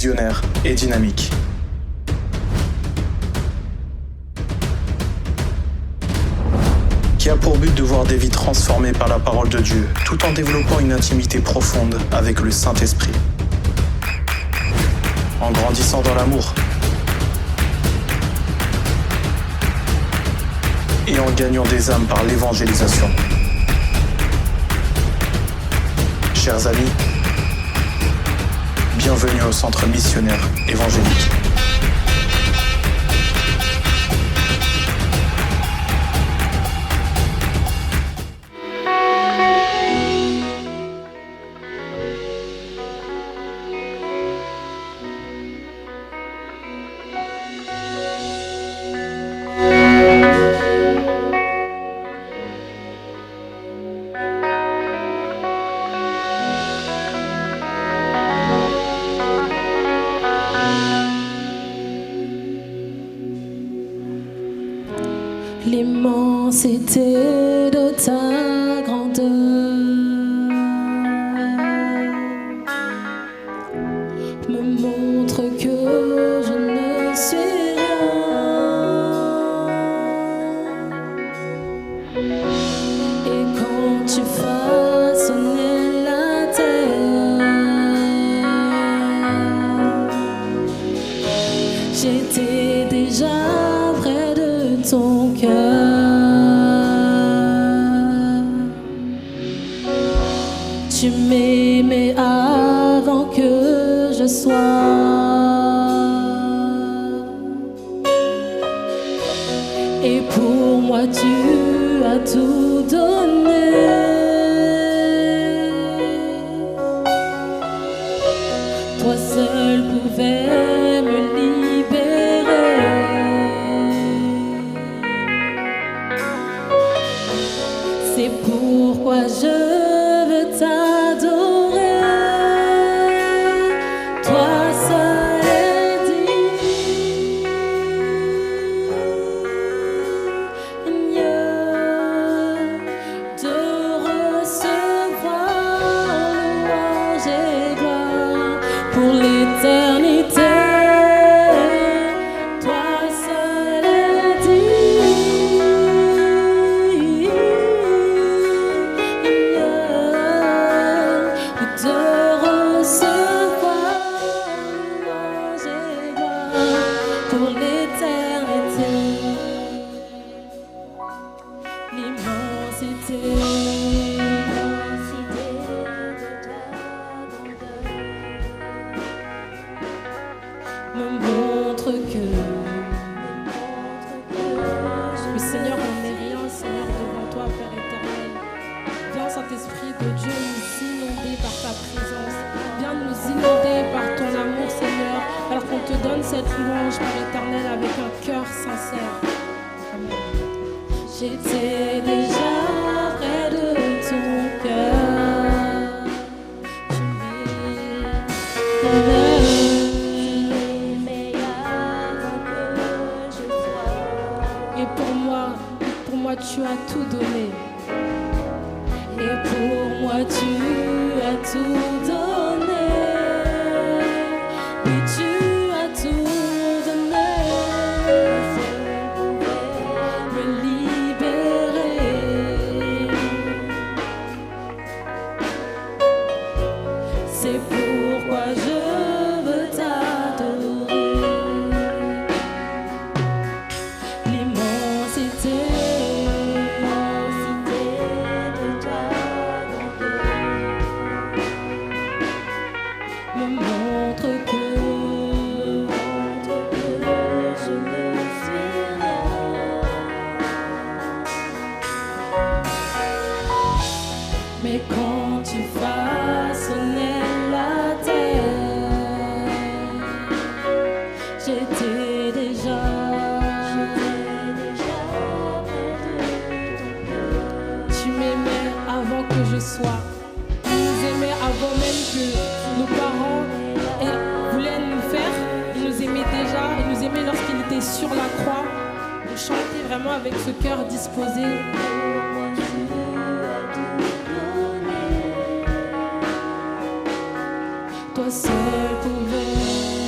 visionnaire et dynamique. Qui a pour but de voir des vies transformées par la parole de Dieu, tout en développant une intimité profonde avec le Saint-Esprit. En grandissant dans l'amour et en gagnant des âmes par l'évangélisation. Chers amis, bienvenue au Centre missionnaire évangélique. L'immensité de ta grandeur me montre que je ne suis rien. Et quand tu façonnais la terre, j'étais déjà près de ton cœur. Tu m'aimais avant que je sois. Et pour moi tu as tout donné. Toi seul pouvais me libérer. C'est pourquoi je t'adorer, toi seul est digne de recevoir louange et gloire pour l'éternité. Toi seul est digne pour l'éternité. L'immensité me montre que oui, Seigneur, on n'est rien, Seigneur, devant toi, Père éternel. Viens, Saint-Esprit de Dieu, nous inonder par ta présence. Viens nous inonder par ton amour, Seigneur, alors qu'on te donne cette louange, Père éternel, avec un cœur sincère. Amen. J'étais déjà près de ton cœur. Tu m'aimais avant que je sois. Et pour moi, tu as tout donné. Et pour moi, tu as tout donné. Oui, tu as tout donné. Me libérer. C'est pourquoi je veux t'adorer. L'immensité de ta me montre que je ne suis rien. Mais quand tu façonnais la terre, j'étais déjà tu m'aimais avant que je sois. Tu nous aimais avant même que nos parents voulaient nous faire. Ils nous aimaient déjà. Ils nous aimaient lorsqu'il était sur la croix. On chantait vraiment avec ce cœur disposé. Toi seul pouvais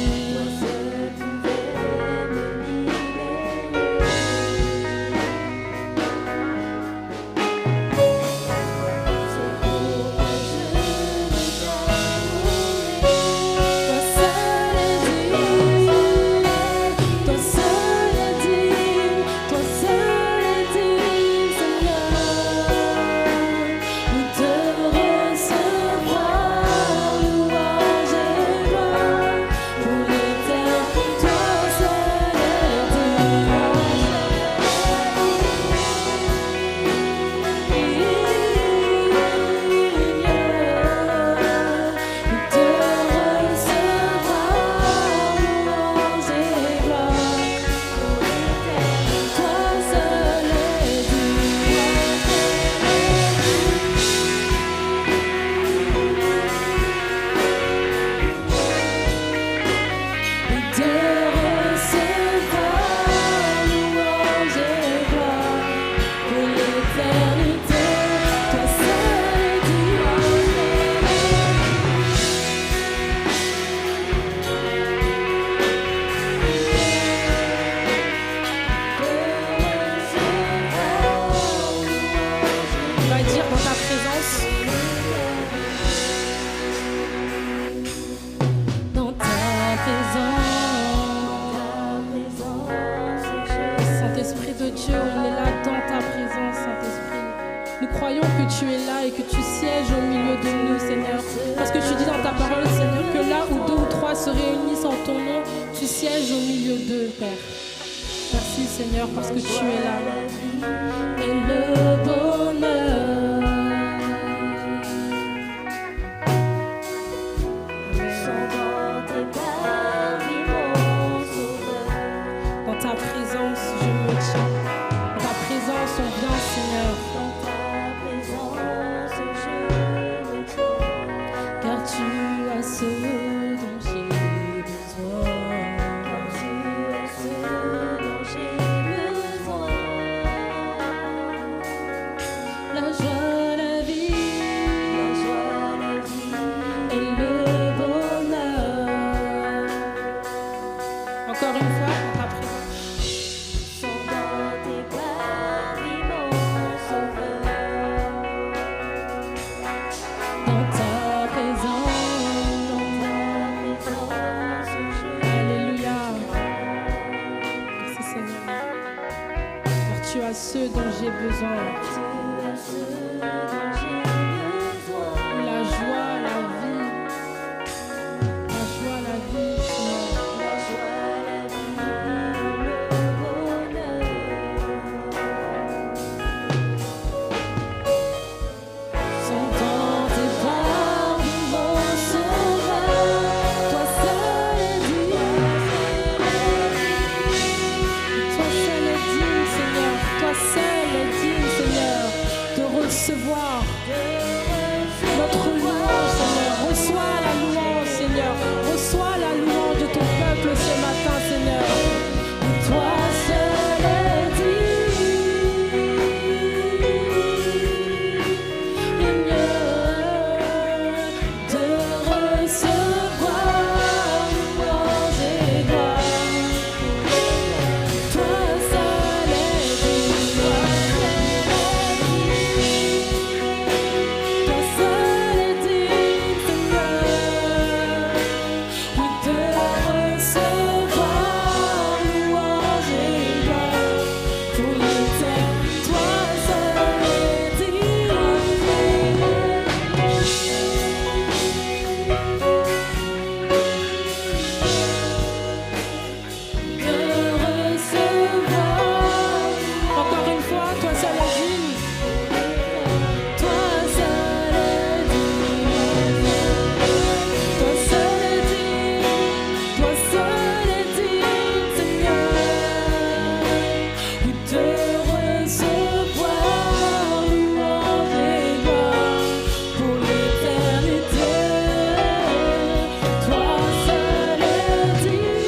Dieu, on est là dans ta présence, Saint-Esprit. Nous croyons que tu es là et que tu sièges au milieu de nous, Seigneur. Parce que tu dis dans ta parole, Seigneur, que là où 2 ou 3 se réunissent en ton nom, tu sièges au milieu d'eux, Père. Merci, Seigneur, parce que tu es là. Et le bonheur. Dans ta présence, je me tiens. Dans ta présence, on vient, Seigneur. Car tu as ce dont j'ai besoin. La joie, la vie, et le bonheur. Encore une fois, dans ta présence. Dans ta présence. Alléluia. Merci Seigneur. Car tu as ce dont j'ai besoin. La joie, la vie. La joie, la vie, Seigneur. Sont dans tes bras, mon sauveur. Toi seul est digne. Toi seul est digne, Seigneur. Toi seul est digne, Seigneur, de recevoir notre louange, Seigneur. Reçois la louange, Seigneur. Reçois la louange de ton peuple ce matin, Seigneur. Toi seul est digne de recevoir louange et gloire. Toi seul est digne. Toi seul est digne, Seigneur. Oui, de recevoir louange et gloire pour l'éternité. Toi seul est digne. De recevoir. Encore une fois, toi seul est digne. Toi seul est digne. Toi seul est digne. Toi seul est digne, Seigneur. Oui, de recevoir louange et gloire pour l'éternité. Toi seul est digne.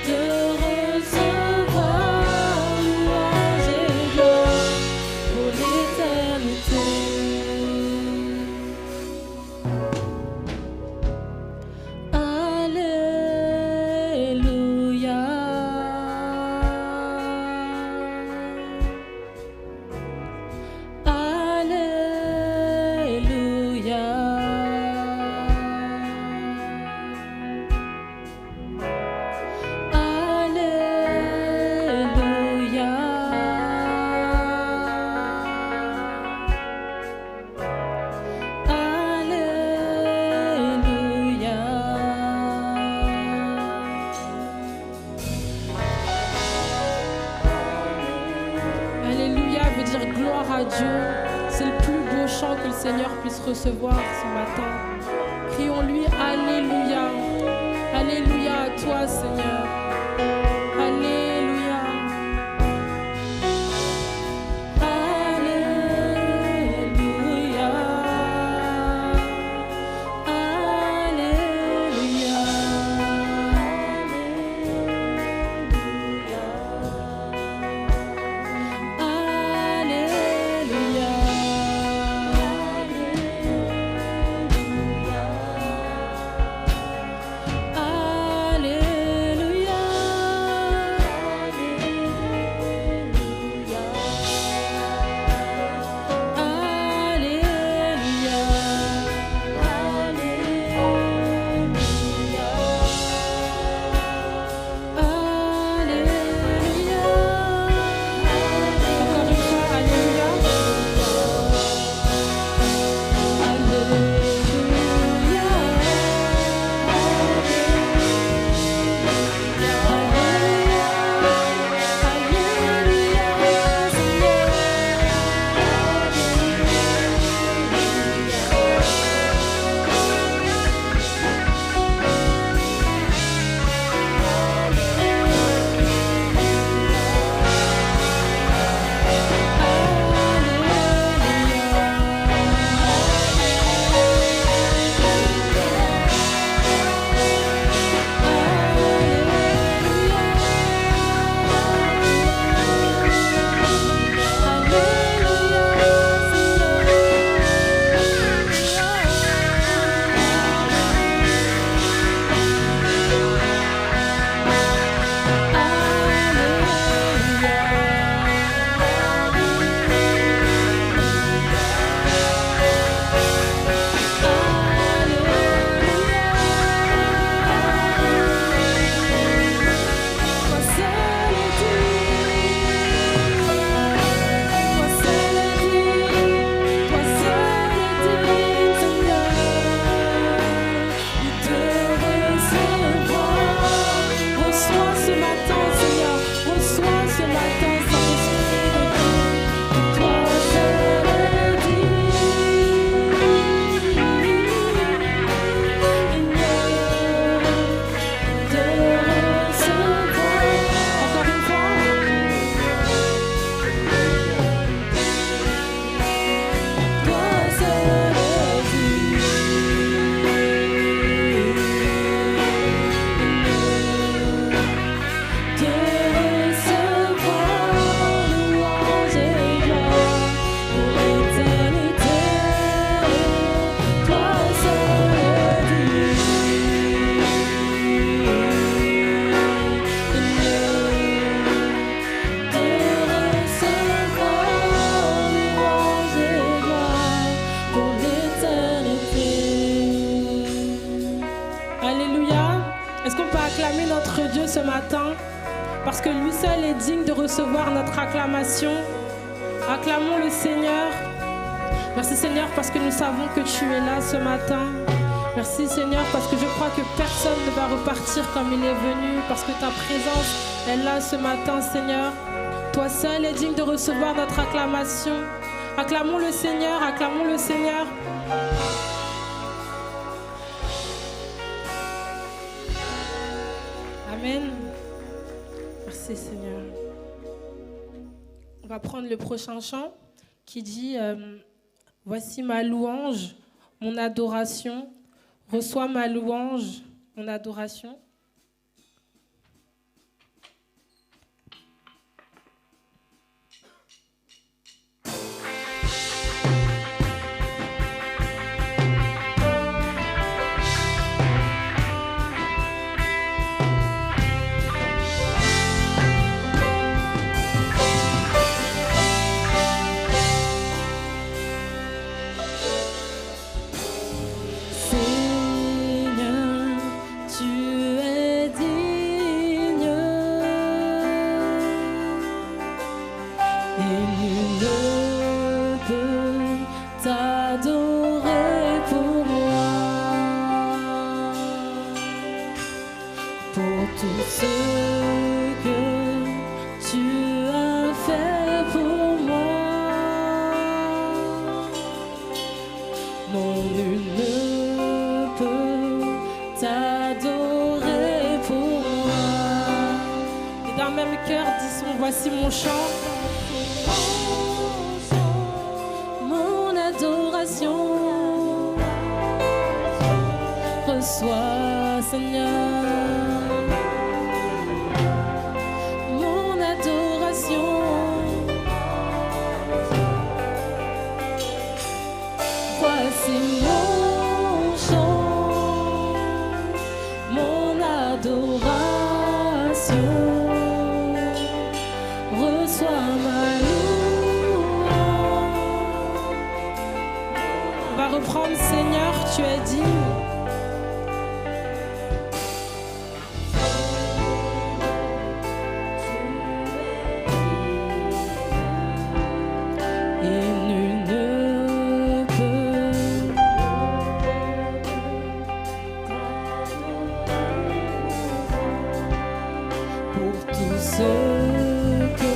De recevoir louange et gloire pour l'éternité. Alléluia. Alléluia veut dire gloire à Dieu. C'est le plus beau chant que le Seigneur puisse recevoir ce matin. Crions-lui Alléluia. Alléluia à toi, Seigneur. Alléluia. Alléluia. Alléluia. Alléluia. va acclamer notre Dieu ce matin parce que lui seul est digne de recevoir notre acclamation. Acclamons le Seigneur. Merci Seigneur parce que nous savons que tu es là ce matin. Merci Seigneur parce que je crois que personne ne va repartir comme il est venu, parce que ta présence est là ce matin Seigneur. Toi seul es digne de recevoir notre acclamation. Acclamons le Seigneur, acclamons le Seigneur. Amen. Merci Seigneur. On va prendre le prochain chant qui dit voici ma louange, mon adoration. Reçois ma louange, mon adoration. Voici mon chant, mon adoration. Reçois, Seigneur, mon adoration. Voici mon chant, mon adoration. Reprendre, Seigneur, tu es digne. Et nul ne peut pour tous ceux que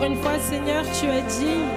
une fois, Seigneur, tu es digne.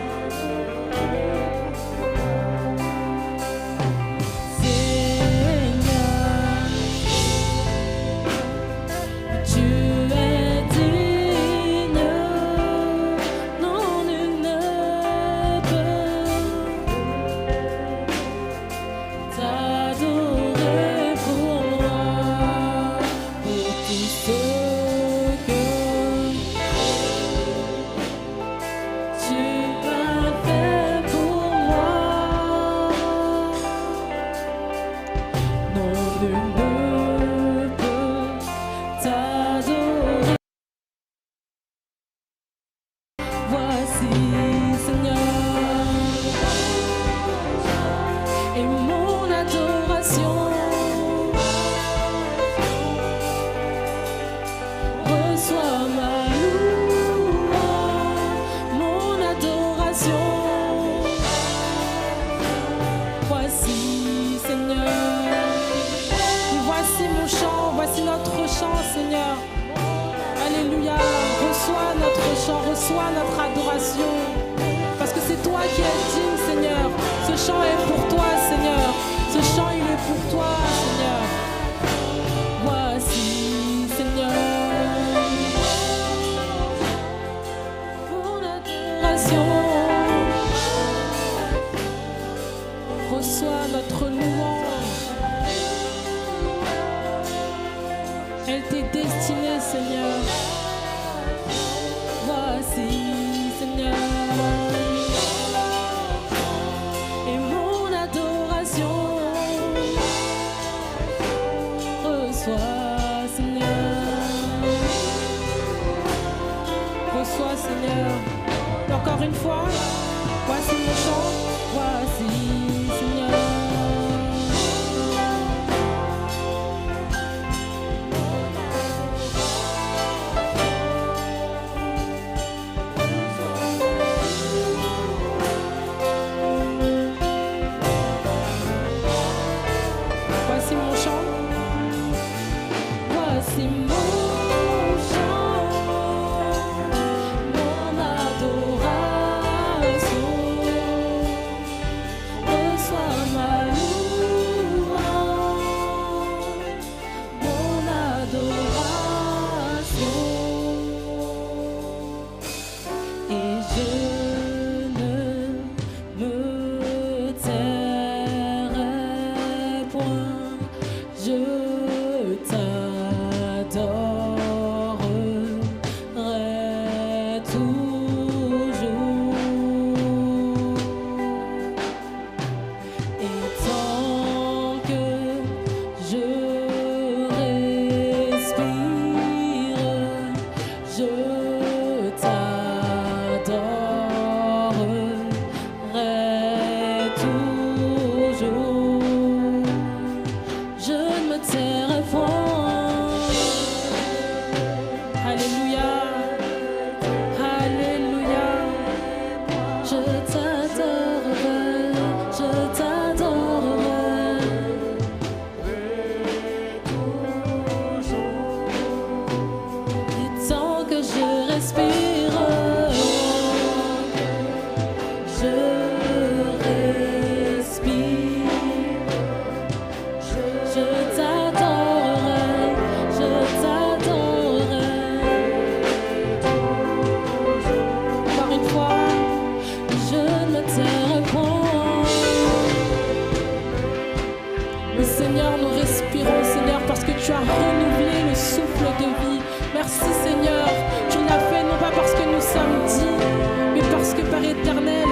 Reçois notre adoration, parce que c'est toi qui es digne, Seigneur. Ce chant est pour toi, Seigneur. Ce chant, il est pour toi, Seigneur. Voici, Seigneur, mon adoration. Reçois notre louange. Elle t'est destinée, Seigneur. Voici, Seigneur, et mon adoration. Encore une fois, voici mon chant, voici Seigneur. Voici mon chant, voici mon chant, mon adoration. Reçois ma louange, mon adoration. Et je ne me tairai point, je t'adorerai toujours. Et tant que je respire, je t'adorerai toujours. Je ne me tairai point. Alléluia, Alléluia. Je t'adorerai, je t'adorerai. Et tant que je respire, je respire. Je t'adorerai, je t'adorerai. Encore une fois, je ne me tairai point. Mais Seigneur, nous respirons, Seigneur, parce que tu as renouvelé le souffle de vie. Merci Seigneur, tu l'as fait non pas parce que nous sommes dignes, mais parce que Père éternel,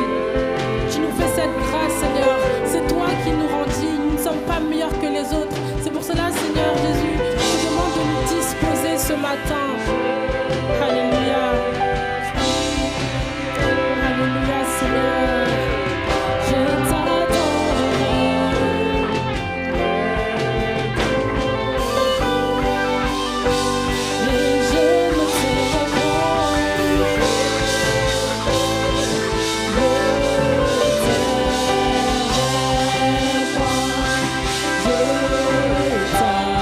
tu nous fais cette grâce, Seigneur. C'est toi qui nous rends dignes. Nous ne sommes pas meilleurs que les autres. C'est pour cela, Seigneur Jésus, je te demande de nous disposer ce matin. Alléluia. Alléluia, Seigneur. Je t'adorerai. Et je me tairai point. Je t'adorerai.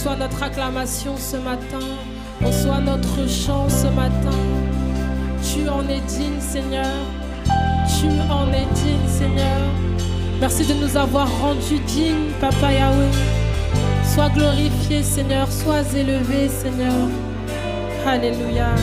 Reçois notre acclamation ce matin. Reçois notre chant ce matin. Tu en es digne, Seigneur. Tu en es digne, Seigneur. Merci de nous avoir rendus dignes, Papa Yahweh. Sois glorifié, Seigneur. Sois élevé, Seigneur. Alléluia.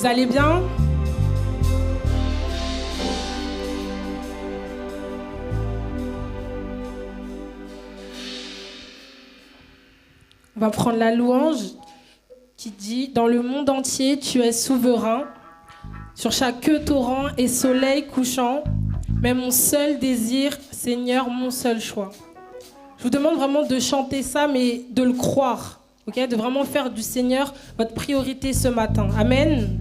Vous allez bien? On va prendre la louange qui dit « Dans le monde entier, tu es souverain, sur chaque torrent et soleil couchant, mais mon seul désir, Seigneur, mon seul choix. » Je vous demande vraiment de chanter ça, mais de le croire, okay? De vraiment faire du Seigneur votre priorité ce matin. Amen.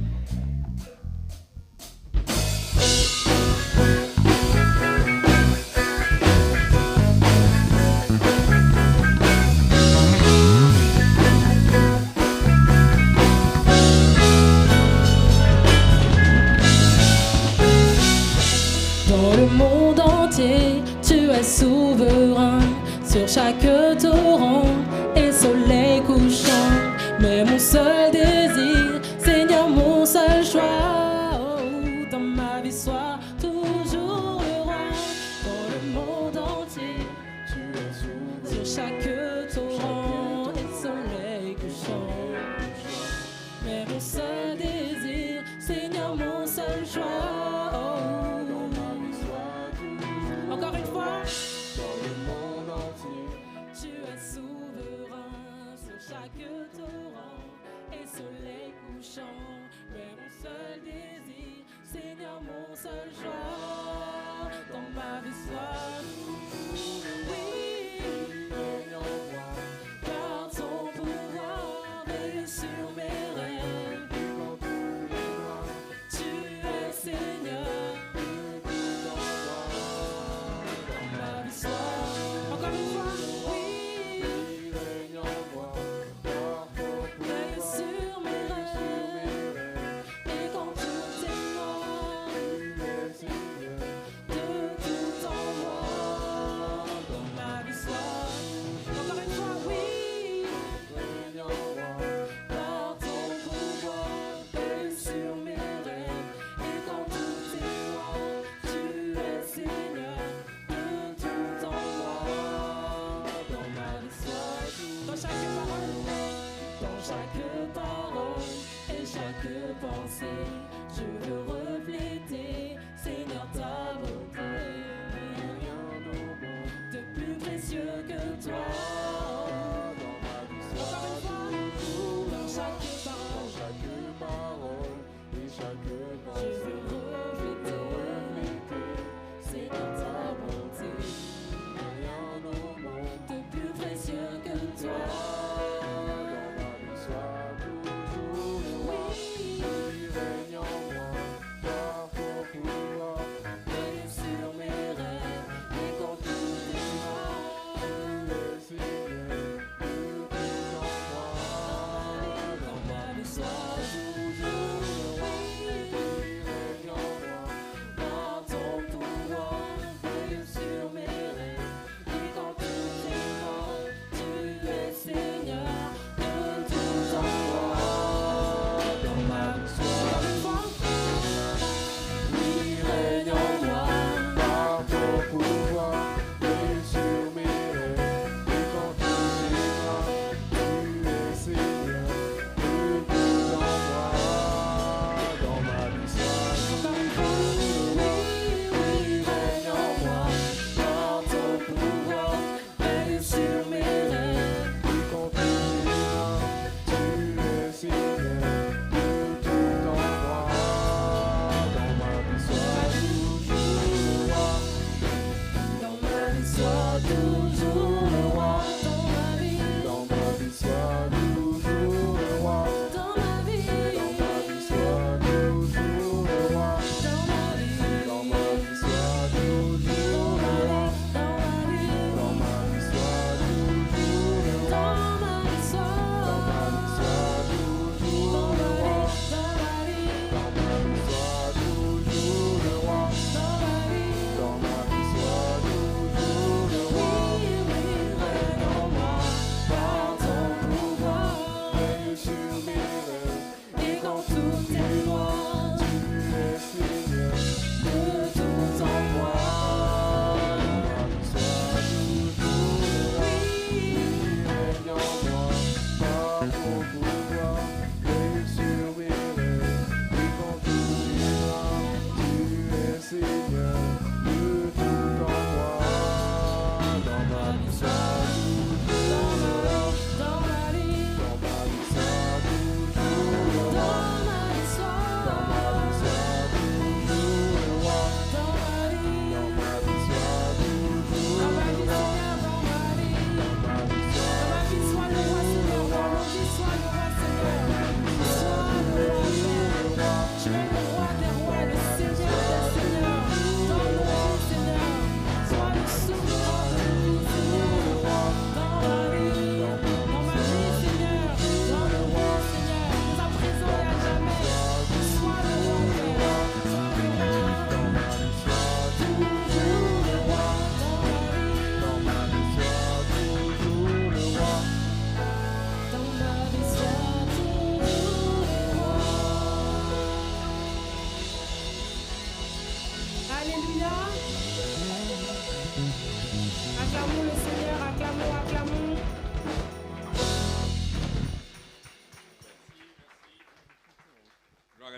Tu es souverain sur chaque torrent et soleil couchant. Mais mon seul désir, Seigneur, mon seul choix, oh, dans ma vie, sois toujours le roi. Dans le monde entier, tu es souverain sur chaque torrent et soleil couchant. Mais mon seul désir, Seigneur, mon seul choix. Encore une fois, dans le monde entier, tu es souverain sur chaque torrent et soleil couchant. Mais mon seul désir, Seigneur, mon seul choix, dans ma vie soit oui, car ton pouvoir veille sur mes rêves. Tu es Seigneur. Encore une fois, oui, règne en moi, veille sur mes rêves, et quand tout est noir, tu es Seigneur, de tout en moi, dans ma vie soit. Encore une fois, oui, règne en moi, par ton pouvoir, veille sur mes rêves, et quand tout est noir, tu es Seigneur. Chaque parole et chaque pensée, je veux refléter, Seigneur, ta beauté. Rien au monde de plus précieux que toi. Encore une fois, dans chaque parole et chaque pensée, je veux refléter, Seigneur, ta bonté. Rien au monde de plus précieux que toi. See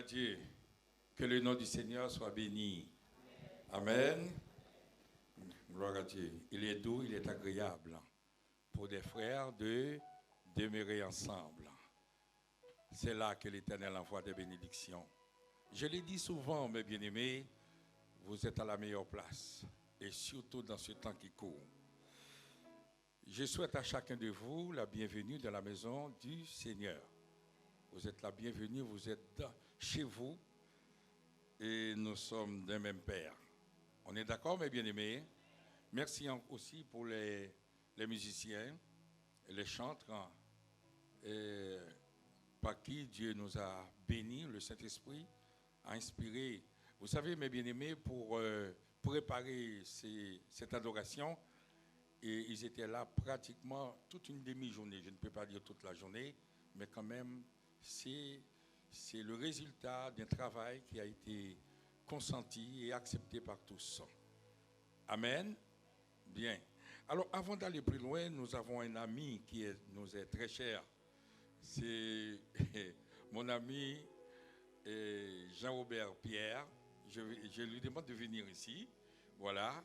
Dieu. Que le nom du Seigneur soit béni. Amen. Gloire à Dieu. Il est doux, il est agréable pour des frères de demeurer ensemble. C'est là que l'Éternel envoie des bénédictions. Je l'ai dit souvent, mes bien-aimés, vous êtes à la meilleure place, et surtout dans ce temps qui court. Je souhaite à chacun de vous la bienvenue dans la maison du Seigneur. Vous êtes la bienvenue, vous êtes chez vous, et nous sommes d'un même Père. On est d'accord, mes bien-aimés? Merci aussi pour les musiciens, les chantres, et par qui Dieu nous a bénis, le Saint-Esprit a inspiré. Vous savez, mes bien-aimés, pour préparer cette adoration, et ils étaient là pratiquement toute une demi-journée. Je ne peux pas dire toute la journée, mais quand même, c'est le résultat d'un travail qui a été consenti et accepté par tous. Amen. Bien. Alors, avant d'aller plus loin, nous avons un ami qui nous est très cher. C'est mon ami Jean-Robert Pierre. Je lui demande de venir ici. Voilà.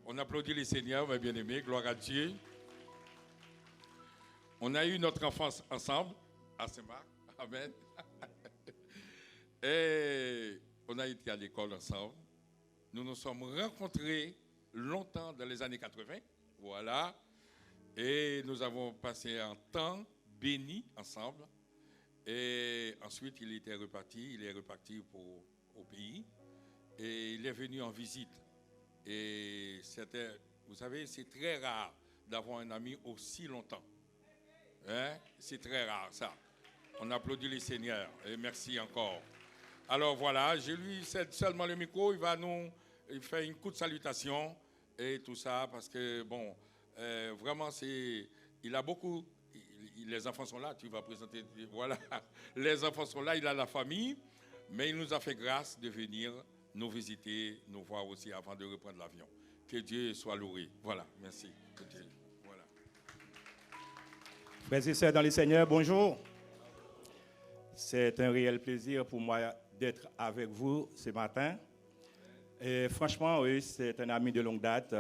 On applaudit les seigneurs, mes bien-aimés. Gloire à Dieu. On a eu notre enfance ensemble à Saint-Marc. Amen. Et on a été à l'école ensemble. Nous nous sommes rencontrés longtemps dans les années 80. Voilà. Et nous avons passé un temps béni ensemble. Et ensuite, il est reparti au pays. Et il est venu en visite. Et vous savez, c'est très rare d'avoir un ami aussi longtemps. Hein? C'est très rare, ça. On applaudit les seigneurs. Et merci encore. Alors voilà, je lui cède seulement le micro. Il fait une courte salutation et tout ça. Parce que, bon, vraiment, il a beaucoup. Les enfants sont là, tu vas présenter. Voilà, les enfants sont là, il a la famille. Mais il nous a fait grâce de venir nous visiter, nous voir aussi avant de reprendre l'avion. Que Dieu soit loué. Voilà, merci. Voilà. Frères et sœurs dans le Seigneur, bonjour. C'est un réel plaisir pour moi d'être avec vous ce matin. Et franchement, oui, c'est un ami de longue date.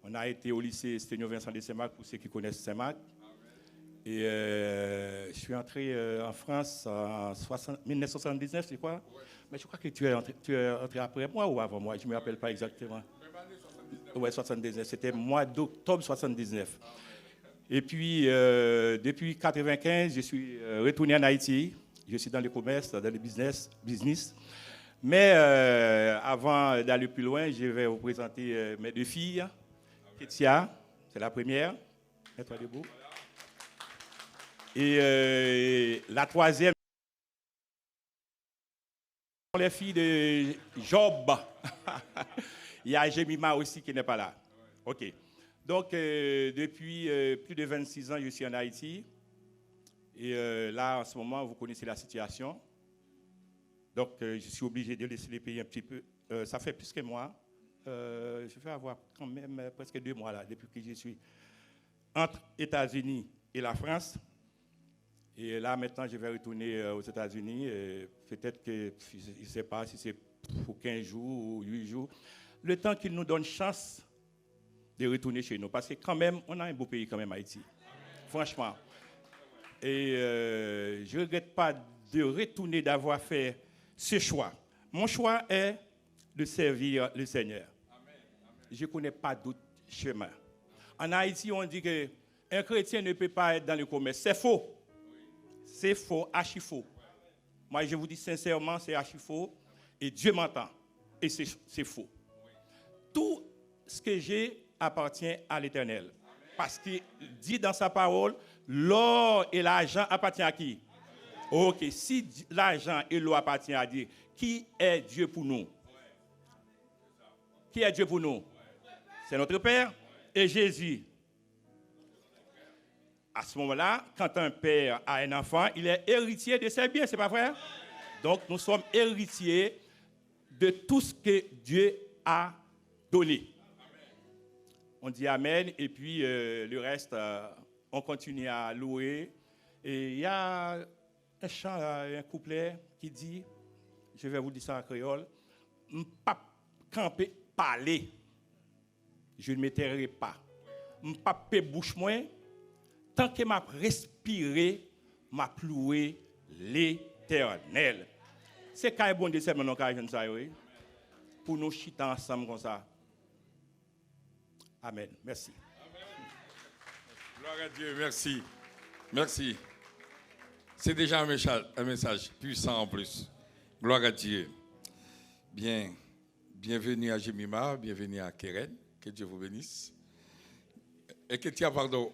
On a été au lycée Sténio Vincent de Saint-Marc, pour ceux qui connaissent Saint-Marc. Et je suis entré en France en 1979, c'est quoi? Ouais. Mais je crois que tu es entré après moi ou avant moi, je ne me rappelle pas exactement. Même année 79. Oui, 79, c'était mois d'octobre 79. Et puis, depuis 1995, je suis retourné en Haïti. Je suis dans le commerce, dans le business. Mais avant d'aller plus loin, je vais vous présenter mes deux filles. Ketia, c'est la première. Mets-toi debout. Et la troisième, les filles de Job. Il y a Jemima aussi qui n'est pas là. OK. Donc, depuis plus de 26 ans, je suis en Haïti. Et là, en ce moment, vous connaissez la situation. Donc, je suis obligé de laisser les pays un petit peu. Ça fait plus que moi. Je vais avoir quand même presque 2 mois là, depuis que je suis entre États-Unis et la France. Et là, maintenant, je vais retourner aux États-Unis. Peut-être que, je ne sais pas si c'est pour 15 jours ou 8 jours. Le temps qu'il nous donne chance de retourner chez nous. Parce que quand même, on a un beau pays quand même, Haïti. Franchement. Et je ne regrette pas de retourner, d'avoir fait ce choix. Mon choix est de servir le Seigneur. Je ne connais pas d'autre chemin. En Haïti, on dit qu'un chrétien ne peut pas être dans le commerce. C'est faux. C'est faux, archi faux. Moi, je vous dis sincèrement, c'est archi faux. Et Dieu m'entend. Et c'est faux. Tout ce que j'ai appartient à l'Éternel. Parce qu'il dit dans sa parole, l'or et l'argent appartiennent à qui? Ok, si l'argent et l'or appartiennent à Dieu, qui est Dieu pour nous? Qui est Dieu pour nous? C'est notre Père et Jésus. À ce moment-là, quand un père a un enfant, il est héritier de ses biens, c'est pas vrai? Donc, nous sommes héritiers de tout ce que Dieu a donné. On dit Amen, et puis le reste, on continue à louer. Et il y a un chant, un couplet qui dit je vais vous dire ça en créole, je ne pas camper, parler. Je ne m'étairai pas. Je ne pas payer bouche moins. Tant que m'a respiré, m'a loué l'Éternel. C'est quand bon Dieu, c'est maintenant quand ça, oui. Pour nous chiter ensemble comme ça. Amen. Merci. Gloire à Dieu, merci. Merci. C'est déjà un message puissant en plus. Gloire à Dieu. Bien, bienvenue à Jemima, bienvenue à Keren. Que Dieu vous bénisse. Et que tu as, pardon.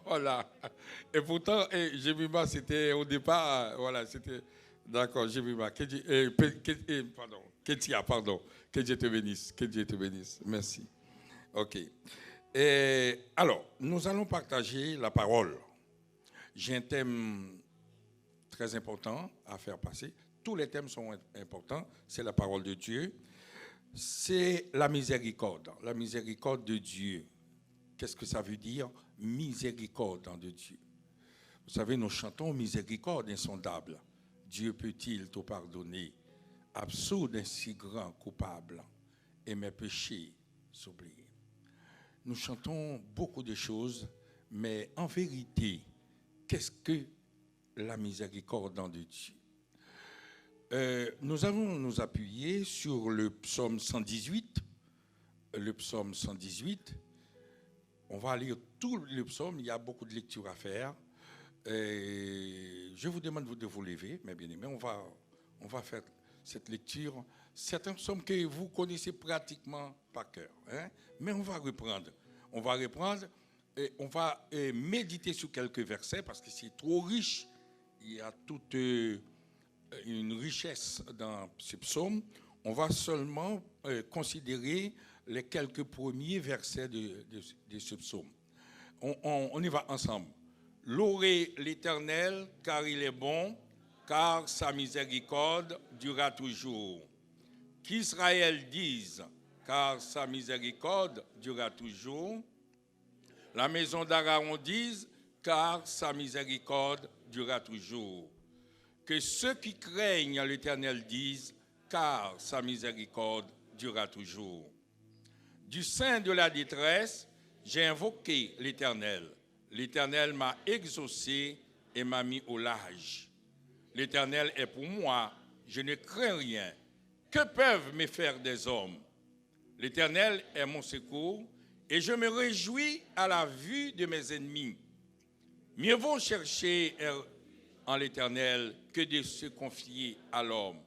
Voilà. Et pourtant, Jemima, c'était au départ, voilà, c'était. D'accord, Jemima. Pardon. Ketia, pardon. Que Dieu te bénisse. Que Dieu te bénisse. Merci. OK. Et alors, nous allons partager la parole. J'ai un thème très important à faire passer. Tous les thèmes sont importants. C'est la parole de Dieu. C'est la miséricorde de Dieu. Qu'est-ce que ça veut dire, miséricorde de Dieu? Vous savez, nous chantons miséricorde insondable. Dieu peut-il te pardonner, absous d'un si grand coupable, et mes péchés s'oublier. Nous chantons beaucoup de choses, mais en vérité, qu'est-ce que la miséricorde de Dieu? Nous allons nous appuyer sur le psaume 118. Le psaume 118, on va lire tout le psaume, il y a beaucoup de lectures à faire. Je vous demande de vous lever, mes bien-aimés, on va faire cette lecture. C'est un psaume que vous connaissez pratiquement par cœur, hein? Mais on va reprendre. Et on va méditer sur quelques versets parce que c'est trop riche. Il y a toute une richesse dans ce psaume. On va seulement considérer les quelques premiers versets de ce psaume. On y va ensemble. Louez l'Éternel, car il est bon, car sa miséricorde durera toujours. Qu'Israël dise, car sa miséricorde durera toujours. La maison d'Aaron dise, car sa miséricorde durera toujours. Que ceux qui craignent l'Éternel disent, car sa miséricorde durera toujours. Du sein de la détresse, j'ai invoqué l'Éternel. L'Éternel m'a exaucé et m'a mis au large. L'Éternel est pour moi, je ne crains rien. Que peuvent me faire des hommes? L'Éternel est mon secours et je me réjouis à la vue de mes ennemis. Mieux vaut chercher en l'Éternel que de se confier à l'homme.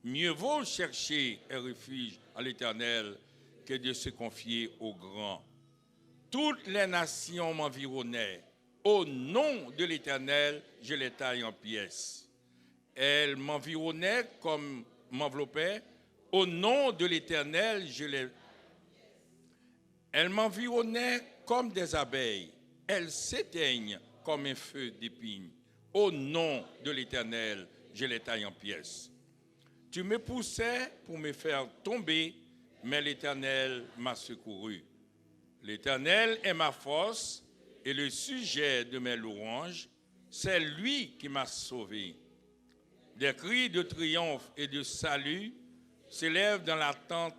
Mieux vaut chercher un refuge en l'Éternel que de se confier au grand. Toutes les nations m'environnaient. Au nom de l'Éternel, je les taille en pièces. Elles m'environnaient comme m'enveloppaient. Au nom de l'Éternel, Elles m'environnaient comme des abeilles. Elles s'éteignent comme un feu d'épine. Au nom de l'Éternel, je les taille en pièces. Tu me poussais pour me faire tomber, mais l'Éternel m'a secouru. L'Éternel est ma force et le sujet de mes louanges. C'est lui qui m'a sauvé. Des cris de triomphe et de salut s'élèvent dans la tente.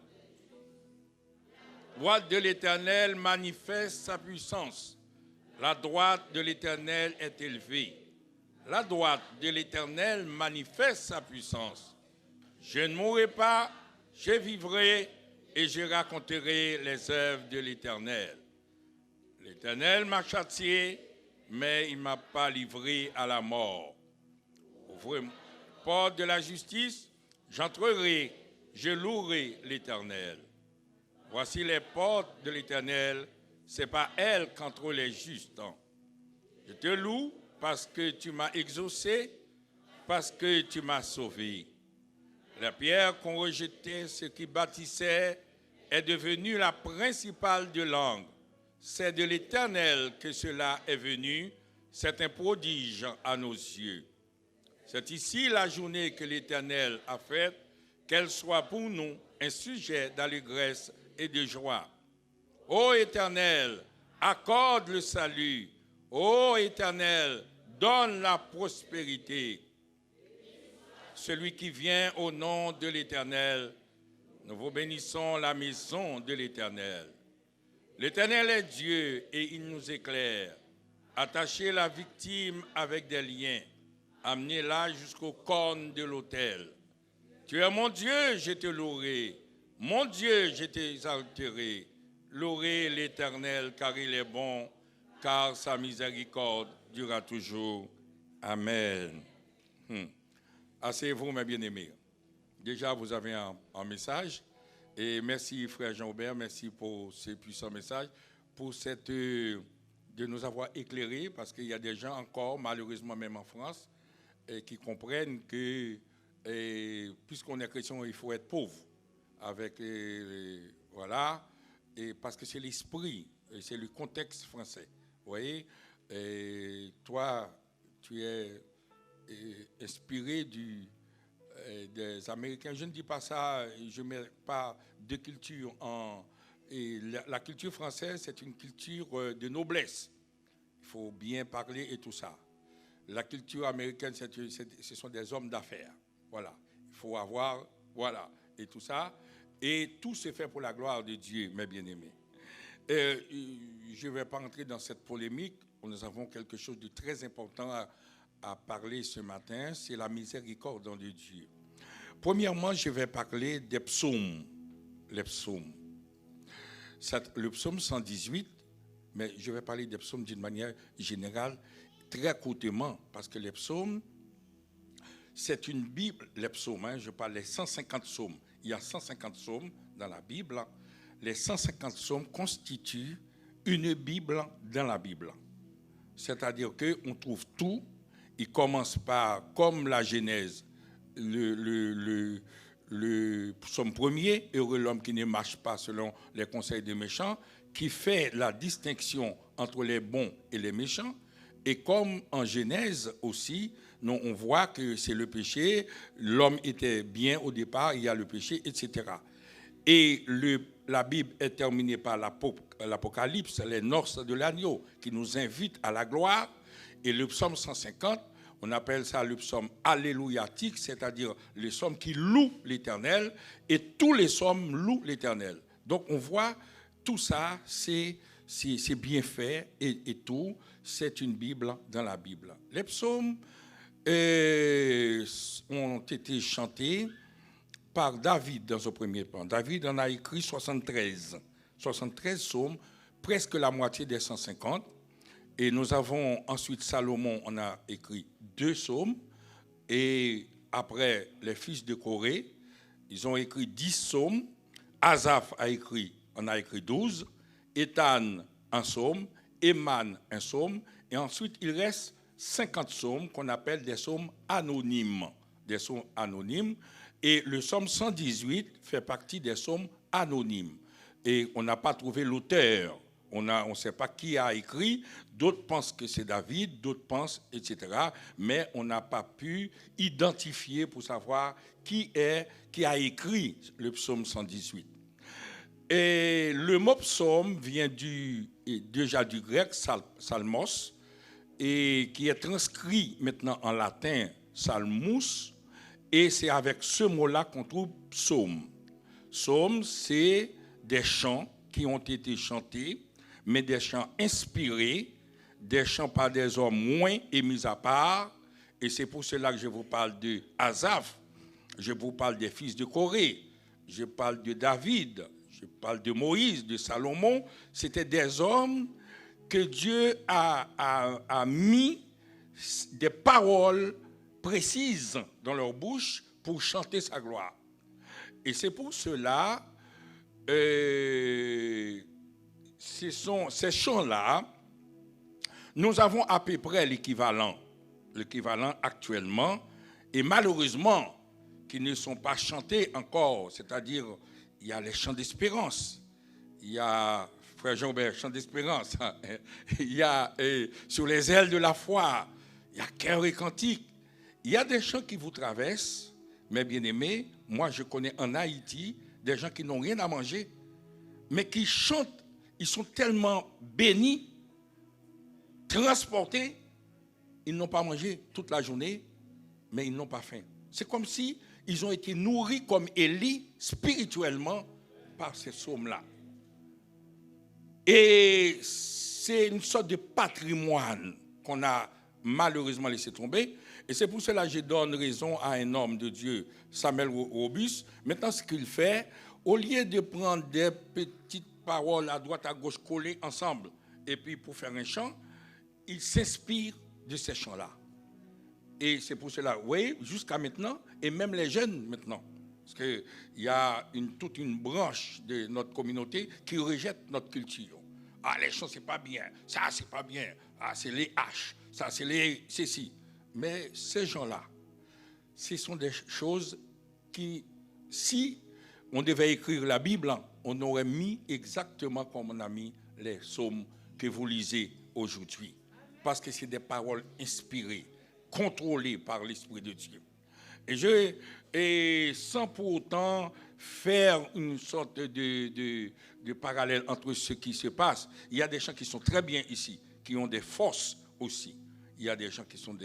La droite de l'Éternel manifeste sa puissance. La droite de l'Éternel est élevée. La droite de l'Éternel manifeste sa puissance. Je ne mourrai pas, je vivrai et je raconterai les œuvres de l'Éternel. L'Éternel m'a châtié, mais il ne m'a pas livré à la mort. Ouvrez-moi la porte de la justice, j'entrerai, je louerai l'Éternel. Voici les portes de l'Éternel, ce n'est pas elles qu'entrent les justes. Je te loue parce que tu m'as exaucé, parce que tu m'as sauvé. La pierre qu'on rejetait, ce qui bâtissait, est devenue la principale de langue. C'est de l'Éternel que cela est venu, c'est un prodige à nos yeux. C'est ici la journée que l'Éternel a faite, qu'elle soit pour nous un sujet d'allégresse et de joie. Ô Éternel, accorde le salut. Ô Éternel, donne la prospérité. celui qui vient au nom de l'Éternel. Nous vous bénissons la maison de l'Éternel. L'Éternel est Dieu et il nous éclaire. Attachez la victime avec des liens. Amenez-la jusqu'aux cornes de l'autel. Tu es mon Dieu, je te louerai. Mon Dieu, je t'exalterai. Louez l'Éternel car il est bon, car sa miséricorde durera toujours. Amen. Asseyez-vous, mes bien-aimés. Déjà, vous avez un message. Et merci, frère Jean-Aubert, merci pour ce puissant message, pour de nous avoir éclairés, parce qu'il y a des gens encore, malheureusement même en France, qui comprennent que, puisqu'on est chrétien, il faut être pauvre. Voilà, et parce que c'est l'esprit, c'est le contexte français. Vous voyez, toi, tu es inspiré des Américains. Je ne dis pas ça, je ne mets pas de culture en... Et la culture française, c'est une culture de noblesse. Il faut bien parler et tout ça. La culture américaine, ce sont des hommes d'affaires. Voilà. Il faut avoir, voilà, et tout ça. Et tout se fait pour la gloire de Dieu, mes bien-aimés. Je ne vais pas entrer dans cette polémique. Nous avons quelque chose de très important à parler ce matin, c'est la miséricorde de Dieu. Premièrement, je vais parler des psaumes. Les psaumes. Le psaume 118, mais je vais parler des psaumes d'une manière générale, très courtement, parce que les psaumes, c'est une Bible, les psaumes, je parle des 150 psaumes. Il y a 150 psaumes dans la Bible. Les 150 psaumes constituent une Bible dans la Bible. C'est-à-dire qu'on trouve tout. Il commence par, comme la Genèse, le psaume premier, heureux l'homme qui ne marche pas selon les conseils des méchants, qui fait la distinction entre les bons et les méchants. Et comme en Genèse aussi, on voit que c'est le péché, l'homme était bien au départ, il y a le péché, etc. Et la Bible est terminée par l'Apocalypse, les noces de l'agneau, qui nous invitent à la gloire. Et le psaume 150, on appelle ça le psaume alléluiatique, c'est-à-dire les psaumes qui louent l'Éternel, et tous les psaumes louent l'Éternel. Donc on voit tout ça, c'est bien fait, et tout, c'est une Bible dans la Bible. Les psaumes ont été chantés par David dans ce premier plan. David en a écrit 73 psaumes, presque la moitié des 150. Et nous avons ensuite Salomon, on a écrit 2 psaumes. Et après, les fils de Corée, ils ont écrit 10 psaumes. Asaph on a écrit 12. Étan, un psaume. Éman, un psaume. Et ensuite, il reste 50 psaumes qu'on appelle des psaumes anonymes. Des psaumes anonymes. Et le psaume 118 fait partie des psaumes anonymes. Et on n'a pas trouvé l'auteur. On ne sait pas qui a écrit. D'autres pensent que c'est David, d'autres pensent, etc. Mais on n'a pas pu identifier pour savoir qui a écrit le psaume 118. Et le mot psaume vient déjà du grec salmos, et qui est transcrit maintenant en latin salmus. Et c'est avec ce mot-là qu'on trouve psaume. Psaume, c'est des chants qui ont été chantés, mais des chants inspirés, des chants par des hommes moins et mis à part. Et c'est pour cela que je vous parle de Asaph, je vous parle des fils de Corée, je parle de David, je parle de Moïse, de Salomon. C'était des hommes que Dieu a mis des paroles précises dans leur bouche pour chanter sa gloire. Et c'est pour cela, ces chants-là, nous avons à peu près l'équivalent actuellement, et malheureusement, qui ne sont pas chantés encore, c'est-à-dire, il y a les chants d'espérance, il y a, frère Jean-Bert, chant d'espérance, il y a sur les ailes de la foi, il y a cœur et cantique. Il y a des chants qui vous traversent, mes bien-aimés. Moi, je connais en Haïti des gens qui n'ont rien à manger, mais qui chantent. Ils sont tellement bénis, transportés, ils n'ont pas mangé toute la journée, mais ils n'ont pas faim. C'est comme si ils ont été nourris comme Élie spirituellement par ces psaumes-là. Et c'est une sorte de patrimoine qu'on a malheureusement laissé tomber. Et c'est pour cela que je donne raison à un homme de Dieu, Samuel Robus. Maintenant, ce qu'il fait, au lieu de prendre des petites paroles à droite, à gauche, collées ensemble, et puis pour faire un chant, il s'inspire de ces chants-là. Et c'est pour cela, oui, jusqu'à maintenant, et même les jeunes maintenant, parce qu'il y a toute une branche de notre communauté qui rejette notre culture. Ah, les chants, c'est pas bien. Ça, c'est pas bien. Ah, c'est les haches. Ça, c'est les ceci. Mais ces gens-là, ce sont des choses qui, si on devait écrire la Bible, on aurait mis exactement comme on a mis les psaumes que vous lisez aujourd'hui. Parce que c'est des paroles inspirées, contrôlées par l'Esprit de Dieu. Et sans pour autant faire une sorte de parallèle entre ce qui se passe, il y a des gens qui sont très bien ici, qui ont des forces aussi. Il y a des gens qui sont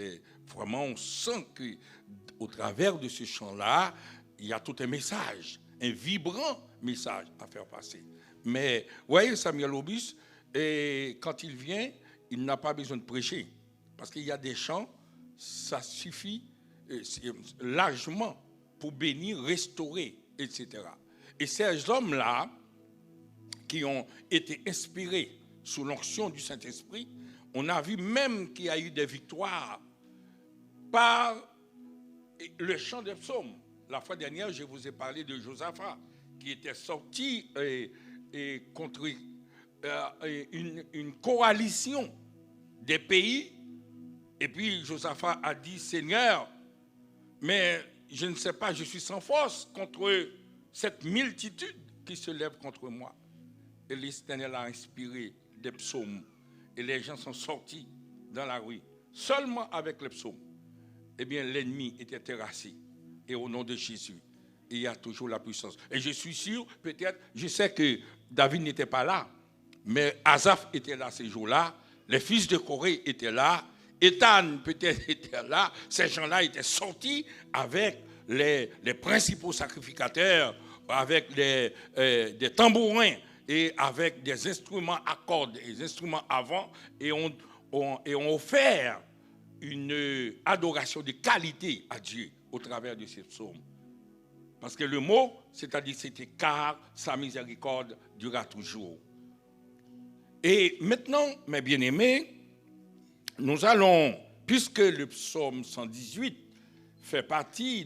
vraiment, on sent qu'au travers de ce chant-là, il y a tout un message, un vibrant message à faire passer. Mais, vous voyez, Samuel Robus, et quand il vient, il n'a pas besoin de prêcher. Parce qu'il y a des chants, ça suffit largement pour bénir, restaurer, etc. Et ces hommes-là, qui ont été inspirés sous l'onction du Saint-Esprit, on a vu même qu'il y a eu des victoires par le chant des psaumes. La fois dernière, je vous ai parlé de Josaphat, qui était sorti contre une coalition des pays. Et puis Josaphat a dit, Seigneur, mais je ne sais pas, je suis sans force contre cette multitude qui se lève contre moi. Et l'Éternel a inspiré des psaumes. Et les gens sont sortis dans la rue. Seulement avec les psaumes. Eh bien, l'ennemi était terrassé. Et au nom de Jésus, il y a toujours la puissance. Et je suis sûr, peut-être, je sais que David n'était pas là, mais Asaph était là ces jours-là. Les fils de Corée étaient là. Étan peut-être était là. Ces gens-là étaient sortis avec les principaux sacrificateurs, avec des tambourins et avec des instruments à cordes, des instruments avant, et ont offert une adoration de qualité à Dieu au travers de ces psaumes. Parce que le mot, c'est-à-dire c'était car sa miséricorde durera toujours. Et maintenant, mes bien-aimés, nous allons, puisque le psaume 118 fait partie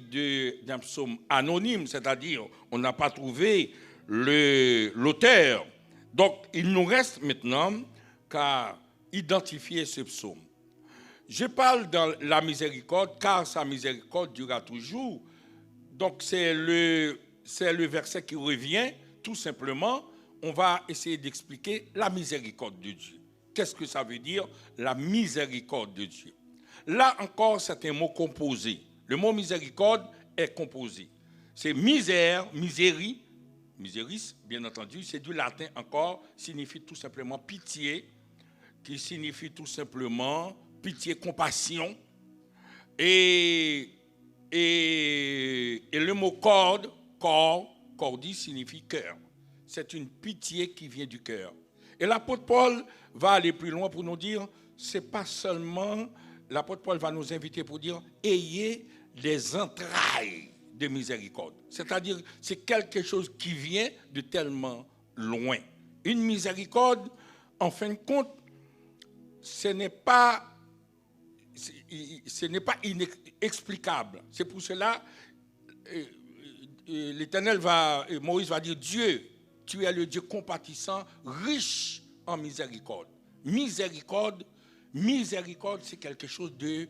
d'un psaume anonyme, c'est-à-dire on n'a pas trouvé l'auteur. Donc, il nous reste maintenant qu'à identifier ce psaume. Je parle dans la miséricorde, car sa miséricorde durera toujours. Donc, c'est le verset qui revient, tout simplement. On va essayer d'expliquer la miséricorde de Dieu. Qu'est-ce que ça veut dire, la miséricorde de Dieu? Là encore, c'est un mot composé. Le mot miséricorde est composé. C'est misère, miserie, miseris, bien entendu, c'est du latin encore, signifie tout simplement pitié, qui signifie tout simplement pitié, compassion. Et le mot corde, cordis, signifie cœur. C'est une pitié qui vient du cœur. Et l'apôtre Paul va aller plus loin pour nous dire, c'est pas seulement, l'apôtre Paul va nous inviter pour dire, ayez des entrailles de miséricorde. C'est-à-dire, c'est quelque chose qui vient de tellement loin. Une miséricorde, en fin de compte, ce n'est pas inexplicable. C'est pour cela, l'Éternel Moïse va dire, Dieu, tu es le Dieu compatissant, riche en miséricorde. Miséricorde, c'est quelque chose de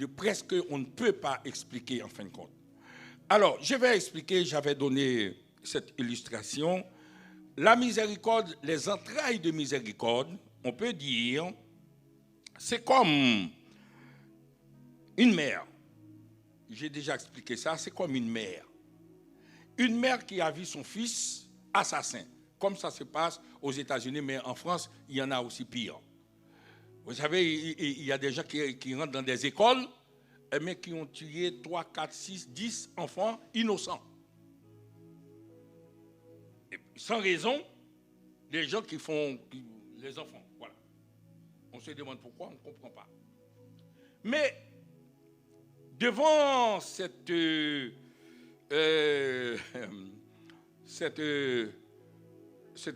presque, on ne peut pas expliquer en fin de compte. Alors, je vais expliquer, j'avais donné cette illustration. La miséricorde, les entrailles de miséricorde, on peut dire, c'est comme une mère. J'ai déjà expliqué ça, c'est comme une mère. Une mère qui a vu son fils assassin, comme ça se passe aux États-Unis, mais en France, il y en a aussi pire. Vous savez, il y a des gens qui rentrent dans des écoles mais qui ont tué 3, 4, 6, 10 enfants innocents. Et sans raison, les gens qui font les enfants. Voilà. On se demande pourquoi, on ne comprend pas. Mais devant cet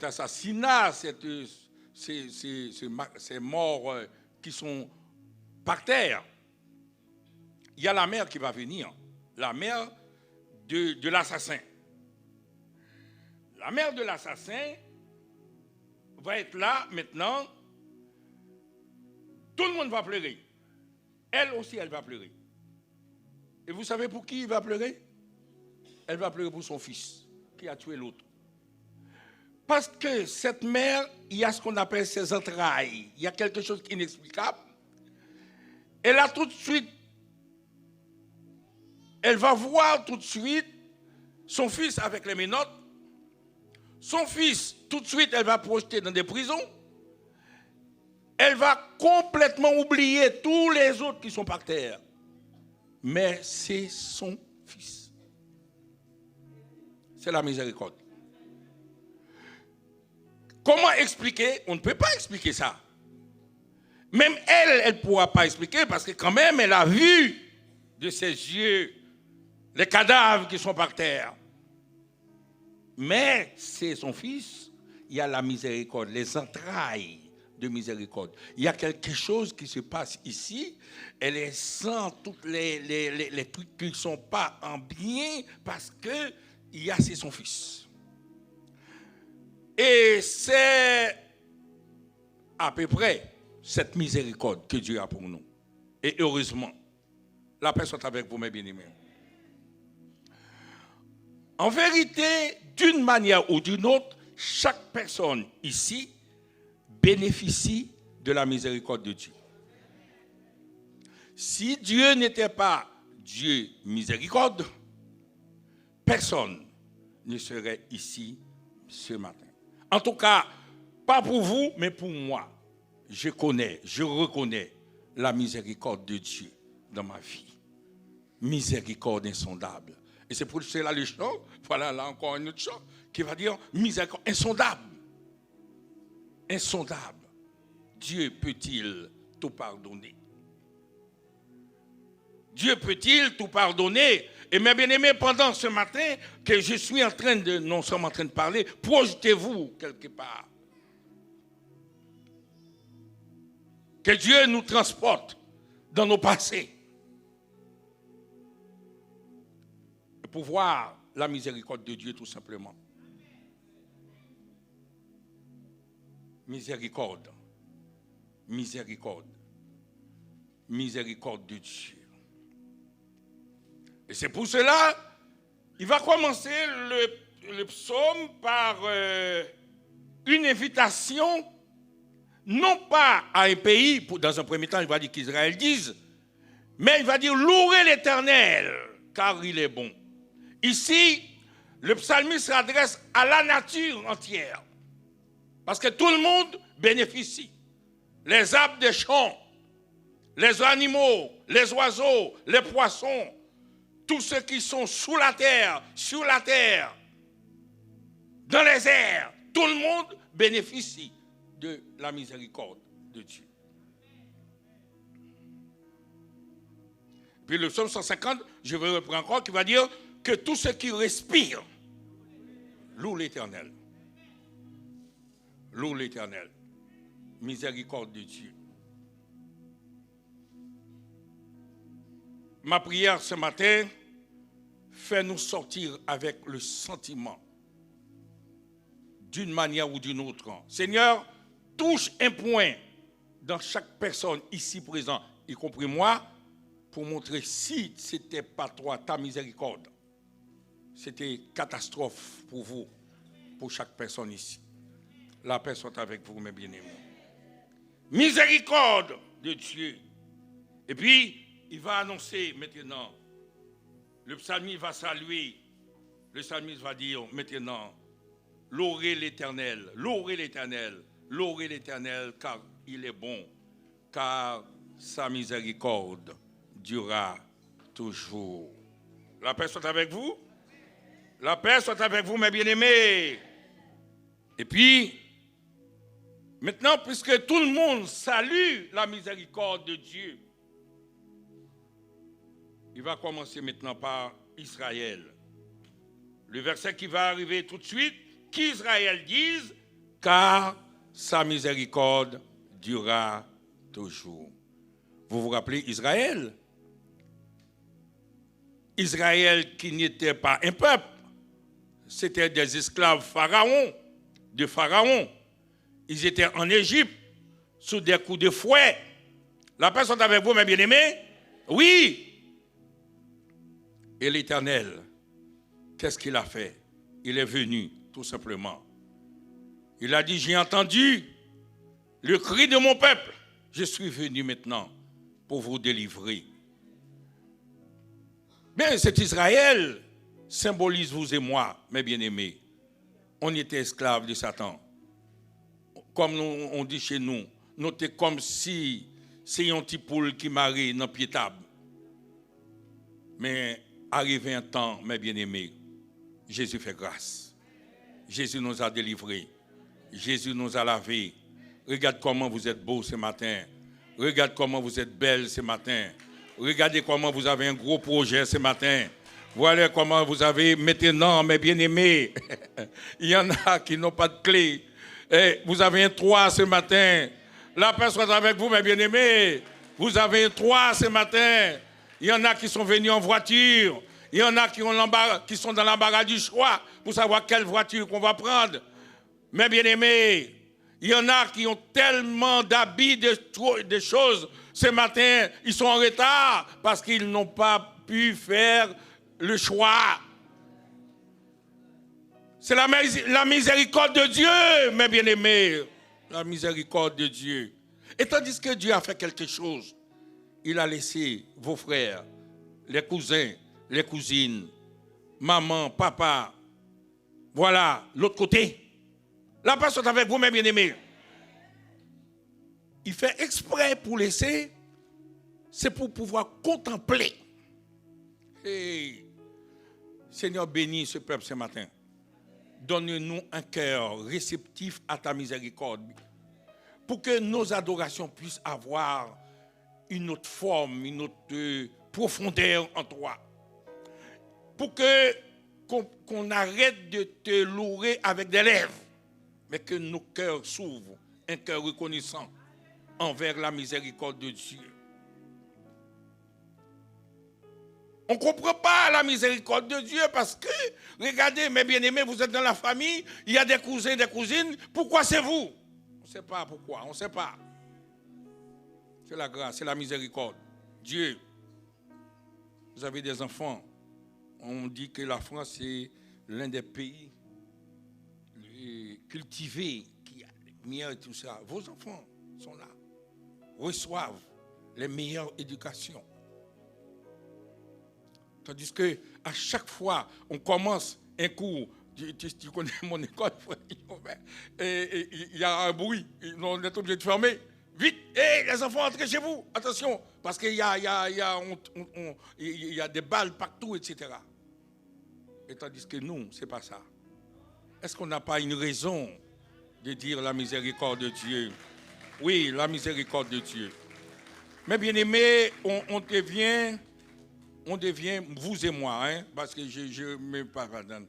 assassinat, ces morts qui sont par terre, il y a la mère qui va venir, la mère de l'assassin. La mère de l'assassin va être là maintenant. Tout le monde va pleurer. Elle aussi, elle va pleurer. Et vous savez pour qui il va pleurer? Elle va pleurer pour son fils qui a tué l'autre. Parce que cette mère, il y a ce qu'on appelle ses entrailles. Il y a quelque chose d'inexplicable. Elle a tout de suite, elle va voir tout de suite son fils avec les menottes. Son fils, tout de suite, elle va projeter dans des prisons. Elle va complètement oublier tous les autres qui sont par terre. Mais c'est son fils. C'est la miséricorde. Comment expliquer? On ne peut pas expliquer ça. Même elle ne pourra pas expliquer parce que quand même, elle a vu de ses yeux les cadavres qui sont par terre. Mais c'est son fils. Il y a la miséricorde, les entrailles de miséricorde. Il y a quelque chose qui se passe ici. Elle sent tous les trucs qui ne sont pas en bien parce que c'est son fils. Et c'est à peu près cette miséricorde que Dieu a pour nous. Et heureusement, la paix soit avec vous, mes bien-aimés. En vérité, d'une manière ou d'une autre, chaque personne ici bénéficie de la miséricorde de Dieu. Si Dieu n'était pas Dieu miséricorde, personne ne serait ici ce matin. En tout cas, pas pour vous, mais pour moi. Je reconnais la miséricorde de Dieu dans ma vie. Miséricorde insondable. Et c'est pour cela le chant, voilà là encore un autre chant, qui va dire miséricorde insondable. Insondable. Dieu peut-il tout pardonner? Dieu peut-il tout pardonner? Et mes bien-aimés, pendant ce matin que je suis en train de, non seulement en train de parler, projetez-vous quelque part. Que Dieu nous transporte dans nos passés. Pour voir la miséricorde de Dieu tout simplement. Miséricorde. Miséricorde. Miséricorde de Dieu. Et c'est pour cela, il va commencer le psaume par une invitation, non pas à un pays, dans un premier temps il va dire qu'Israël dise, mais il va dire louez l'Éternel, car il est bon. Ici, le psalmiste s'adresse à la nature entière, parce que tout le monde bénéficie. Les arbres des champs, les animaux, les oiseaux, les poissons, tous ceux qui sont sous la terre, sur la terre, dans les airs, tout le monde bénéficie de la miséricorde de Dieu. Puis le psaume 150, je vais reprendre encore, qui va dire que tous ceux qui respirent louent l'Éternel. Louent l'Éternel. Miséricorde de Dieu. Ma prière ce matin, fais-nous sortir avec le sentiment, d'une manière ou d'une autre. Seigneur, touche un point dans chaque personne ici présente, y compris moi, pour montrer si ce n'était pas toi, ta miséricorde. C'était catastrophe pour vous, pour chaque personne ici. La paix soit avec vous, mes bien-aimés. Miséricorde de Dieu. Et puis, il va annoncer maintenant, le psalmiste va saluer, le psalmiste va dire maintenant, louez l'Éternel, louez l'Éternel, louez l'Éternel, car il est bon, car sa miséricorde durera toujours. La paix soit avec vous. La paix soit avec vous, mes bien-aimés. Et puis, maintenant, puisque tout le monde salue la miséricorde de Dieu, il va commencer maintenant par Israël. Le verset qui va arriver tout de suite, qu'Israël dise, car sa miséricorde durera toujours. Vous vous rappelez Israël? Israël qui n'était pas un peuple, c'était des esclaves de Pharaon. Ils étaient en Égypte, sous des coups de fouet. La paix soit avec vous, mes bien-aimés? Oui. Et l'Éternel, qu'est-ce qu'il a fait? Il est venu, tout simplement. Il a dit, j'ai entendu le cri de mon peuple. Je suis venu maintenant pour vous délivrer. Mais cet Israël symbolise vous et moi, mes bien-aimés. On était esclaves de Satan. Comme on dit chez nous, nous étions comme si c'est un petit poule qui marie dans le pied table. Mais arrivé un temps, mes bien-aimés, Jésus fait grâce. Jésus nous a délivrés. Jésus nous a lavés. Regarde comment vous êtes beaux ce matin. Regarde comment vous êtes belles ce matin. Regardez comment vous avez un gros projet ce matin. Voilà comment vous avez maintenant, mes bien-aimés. Il y en a qui n'ont pas de clé. Et vous avez un toit ce matin. La paix soit avec vous, mes bien-aimés. Vous avez un toit ce matin. Il y en a qui sont venus en voiture. Il y en a qui sont dans l'embarras du choix pour savoir quelle voiture qu'on va prendre. Mes bien-aimés, il y en a qui ont tellement d'habits, de choses. Ce matin, ils sont en retard parce qu'ils n'ont pas pu faire le choix. C'est la miséricorde de Dieu, mes bien-aimés. La miséricorde de Dieu. Et tandis que Dieu a fait quelque chose, il a laissé vos frères, les cousins, les cousines, maman, papa. Voilà, l'autre côté. La paix soit avec vous, mes bien-aimés. Il fait exprès pour laisser, c'est pour pouvoir contempler. Hey, Seigneur, bénis ce peuple ce matin. Donne-nous un cœur réceptif à ta miséricorde, pour que nos adorations puissent avoir une autre forme, une autre profondeur en toi. Pour qu'on arrête de te louer avec des lèvres, mais que nos cœurs s'ouvrent, un cœur reconnaissant envers la miséricorde de Dieu. On ne comprend pas la miséricorde de Dieu parce que, regardez, mes bien-aimés, vous êtes dans la famille, il y a des cousins, des cousines, pourquoi c'est vous? On ne sait pas pourquoi, on ne sait pas. C'est la grâce, c'est la miséricorde. Dieu, vous avez des enfants. On dit que la France est l'un des pays cultivés, qui a les meilleurs et tout ça. Vos enfants sont là, reçoivent les meilleures éducations. Tandis que à chaque fois, on commence un cours, tu connais mon école, et il y a un bruit, on est obligé de fermer. Vite, hey, les enfants, entrez chez vous, attention, parce qu'il y a des balles partout, etc. Et tandis que nous, ce n'est pas ça. Est-ce qu'on n'a pas une raison de dire la miséricorde de Dieu? Oui, la miséricorde de Dieu. Mais bien aimé, on devient, vous et moi, hein, parce que je ne me pardonne,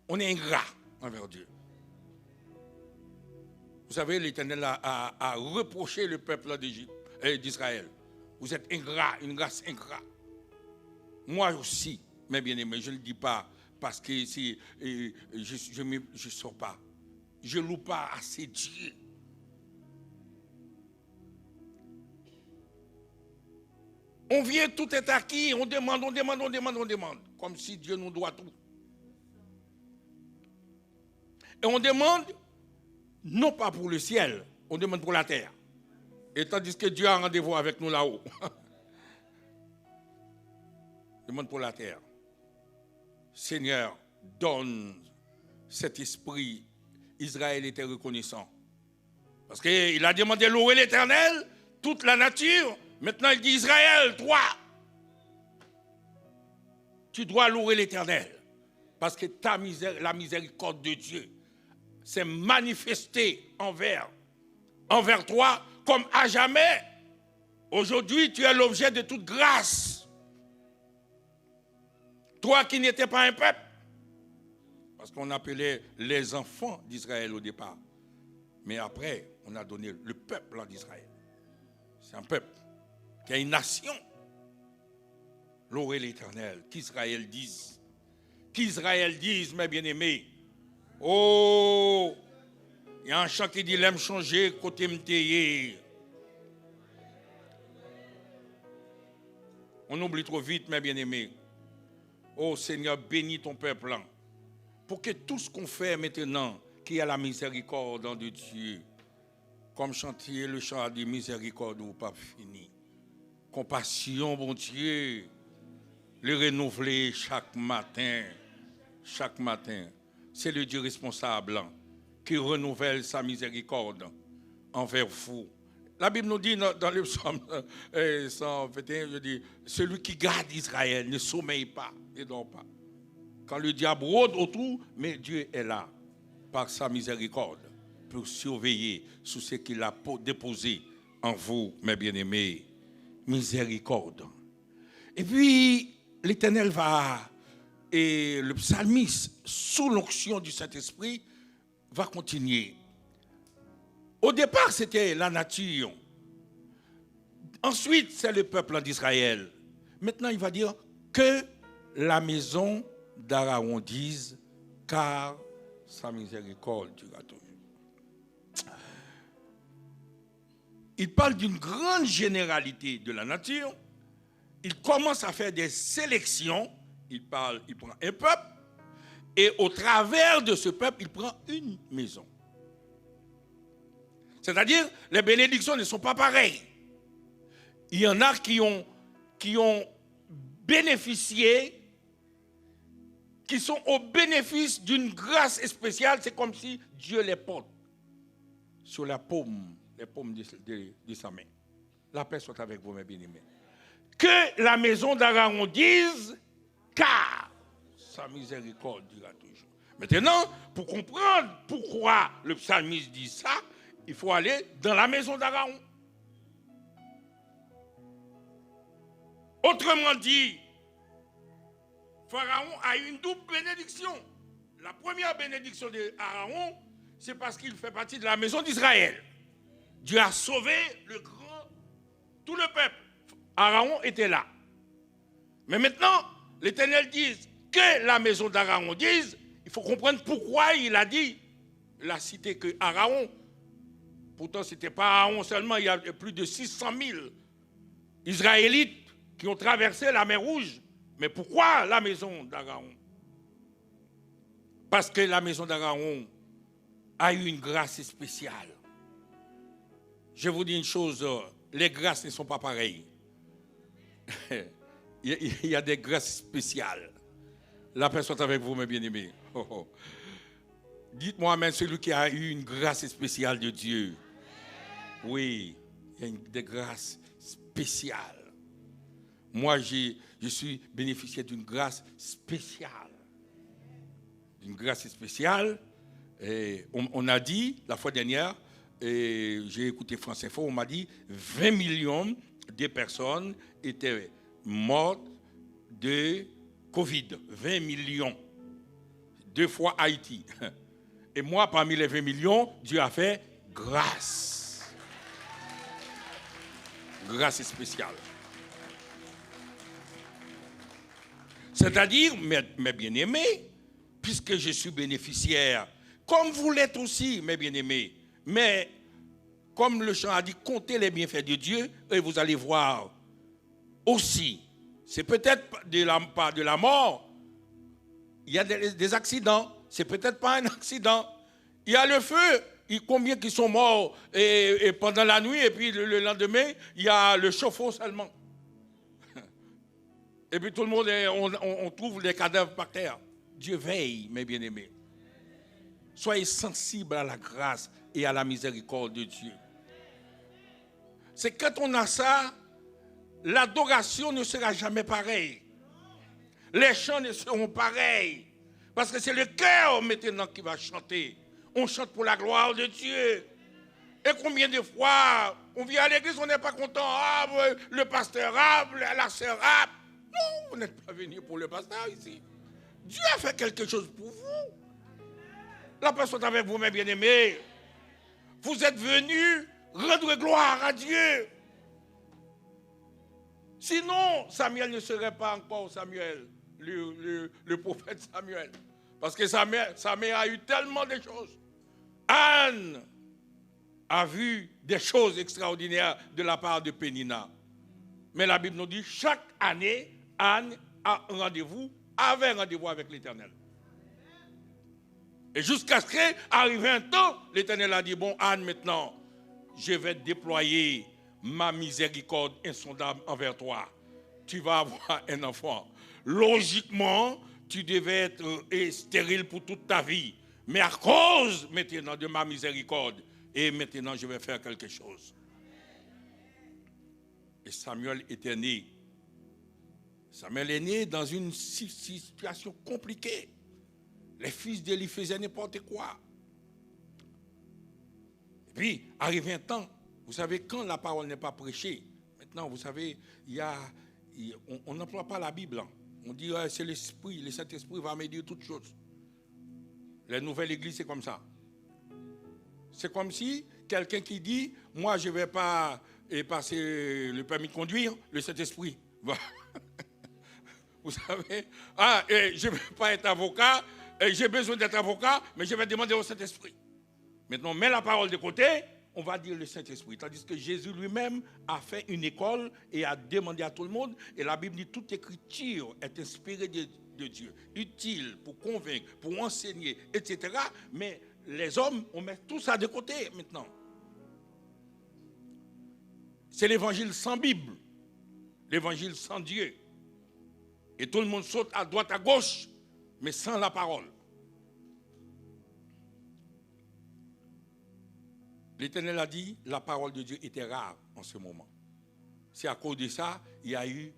on est ingrat envers Dieu. Vous savez, l'Éternel a reproché le peuple d'Israël. Vous êtes ingrat, une grâce ingrat. Moi aussi, mes bien-aimés, je ne le dis pas parce que je ne sors pas. Je ne loue pas assez Dieu. On vient, tout est acquis, on demande. Comme si Dieu nous doit tout. Et on demande, non pas pour le ciel, on demande pour la terre. Et tandis que Dieu a rendez-vous avec nous là-haut. Demande pour la terre. Seigneur, donne cet esprit. Israël était reconnaissant. Parce qu'il a demandé louer l'Éternel, toute la nature. Maintenant, il dit Israël, toi, Tu dois louer l'Éternel. Parce que la miséricorde de Dieu s'est manifestée envers toi comme à jamais. Aujourd'hui, tu es l'objet de toute grâce. Toi qui n'étais pas un peuple, parce qu'on appelait les enfants d'Israël au départ. Mais après, on a donné le peuple d'Israël. C'est un peuple qui a une nation. Louez l'Éternel. Qu'Israël dise. Qu'Israël dise, mes bien-aimés. Oh, il y a un chant qui dit, l'aime changer côté m'teye. On oublie trop vite, mes bien-aimés. Oh Seigneur, bénis ton peuple là. Pour que tout ce qu'on fait maintenant, qu'il y ait la miséricorde de Dieu, comme chantier le chant de miséricorde ou pas fini. Compassion, bon Dieu, le renouveler chaque matin. Chaque matin. C'est le Dieu responsable qui renouvelle sa miséricorde envers vous. La Bible nous dit dans le psaume 121, je dis, celui qui garde Israël ne sommeille pas, ne dort pas. Quand le diable rôde autour, mais Dieu est là, par sa miséricorde, pour surveiller sur ce qu'il a déposé en vous, mes bien-aimés. Miséricorde. Et puis, l'Éternel va, et le psalmiste, sous l'onction du Saint-Esprit, va continuer. Au départ, c'était la nature. Ensuite, c'est le peuple d'Israël. Maintenant, il va dire que la maison d'Aaron dise, car sa miséricorde durera toujours. Il parle d'une grande généralité de la nature. Il commence à faire des sélections. Il prend un peuple. Et au travers de ce peuple, il prend une maison. C'est-à-dire, les bénédictions ne sont pas pareilles. Il y en a qui ont bénéficié, qui sont au bénéfice d'une grâce spéciale. C'est comme si Dieu les porte sur les paumes de sa main. La paix soit avec vous, mes bien-aimés. Que la maison d'Aaron dise, car sa miséricorde durera toujours. Maintenant, pour comprendre pourquoi le psalmiste dit ça, il faut aller dans la maison d'Aaron. Autrement dit, Pharaon a une double bénédiction. La première bénédiction d'Aaron, c'est parce qu'il fait partie de la maison d'Israël. Dieu a sauvé tout le peuple. Aaron était là. Mais maintenant, l'Éternel dit que la maison d'Aaron dise, il faut comprendre pourquoi il a dit, il a cité que Aaron. Pourtant, ce n'était pas Aaron seulement, il y a plus de 600 000 Israélites qui ont traversé la mer Rouge. Mais pourquoi la maison d'Aaron? Parce que la maison d'Aaron a eu une grâce spéciale. Je vous dis une chose, les grâces ne sont pas pareilles. Il y a des grâces spéciales. La paix soit avec vous, mes bien-aimés. Oh, oh. Dites-moi, amen, celui qui a eu une grâce spéciale de Dieu. Oui, il y a des grâces spéciales. Moi, je suis bénéficiaire d'une grâce spéciale. D'une grâce spéciale. Et on a dit, la fois dernière, et j'ai écouté France Info, on m'a dit 20 millions de personnes étaient mortes de Covid. 20 millions. 2 fois Haïti. Et moi, parmi les 20 millions, Dieu a fait grâce. Grâce spéciale. C'est-à-dire, mes bien-aimés, puisque je suis bénéficiaire, comme vous l'êtes aussi, mes bien-aimés, mais comme le chant a dit, comptez les bienfaits de Dieu, et vous allez voir aussi, c'est peut-être pas de la mort, il y a des accidents, c'est peut-être pas un accident, il y a le feu, combien qui sont morts et pendant la nuit, et puis le lendemain, il y a le chauffe-eau seulement. Et puis tout le monde, on trouve les cadavres par terre. Dieu veille, mes bien-aimés. Soyez sensibles à la grâce et à la miséricorde de Dieu. C'est quand on a ça, l'adoration ne sera jamais pareille. Les chants ne seront pareils. Parce que c'est le cœur maintenant qui va chanter. On chante pour la gloire de Dieu. Et combien de fois on vient à l'église, on n'est pas content. Ah, le pasteur la sœur Non, vous n'êtes pas venu pour le pasteur ici. Dieu a fait quelque chose pour vous. La personne avec vous, mes bien-aimés. Vous êtes venus rendre gloire à Dieu. Sinon, Samuel ne serait pas encore Samuel, le prophète Samuel. Parce que sa mère a eu tellement de choses. Anne a vu des choses extraordinaires de la part de Pénina. Mais la Bible nous dit, chaque année, Anne avait rendez-vous avec l'Éternel. Et jusqu'à ce qu'arrive un temps, l'Éternel a dit, bon, Anne, maintenant, je vais déployer ma miséricorde insondable envers toi. Tu vas avoir un enfant. Logiquement, tu devais être stérile pour toute ta vie. Mais à cause maintenant de ma miséricorde, et maintenant je vais faire quelque chose. Et Samuel était né. Samuel est né dans une situation compliquée. Les fils d'Élie faisaient n'importe quoi. Et puis, arrive un temps, vous savez, quand la parole n'est pas prêchée, maintenant, vous savez, on n'emploie pas la Bible. On dit, c'est l'Esprit, le Saint-Esprit va me dire toutes choses. La nouvelle église, c'est comme ça. C'est comme si quelqu'un qui dit, moi, je ne vais pas passer le permis de conduire, le Saint-Esprit va. Vous savez, je ne vais pas être avocat, j'ai besoin d'être avocat, mais je vais demander au Saint-Esprit. Maintenant, on met la parole de côté, on va dire le Saint-Esprit. Tandis que Jésus lui-même a fait une école et a demandé à tout le monde. Et la Bible dit toute écriture est inspirée de Dieu, utile pour convaincre, pour enseigner, etc. Mais les hommes, on met tout ça de côté maintenant. C'est l'évangile sans Bible, l'évangile sans Dieu. Et tout le monde saute à droite, à gauche, mais sans la parole. L'Éternel a dit, la parole de Dieu était rare en ce moment. C'est à cause de ça, il y a eu,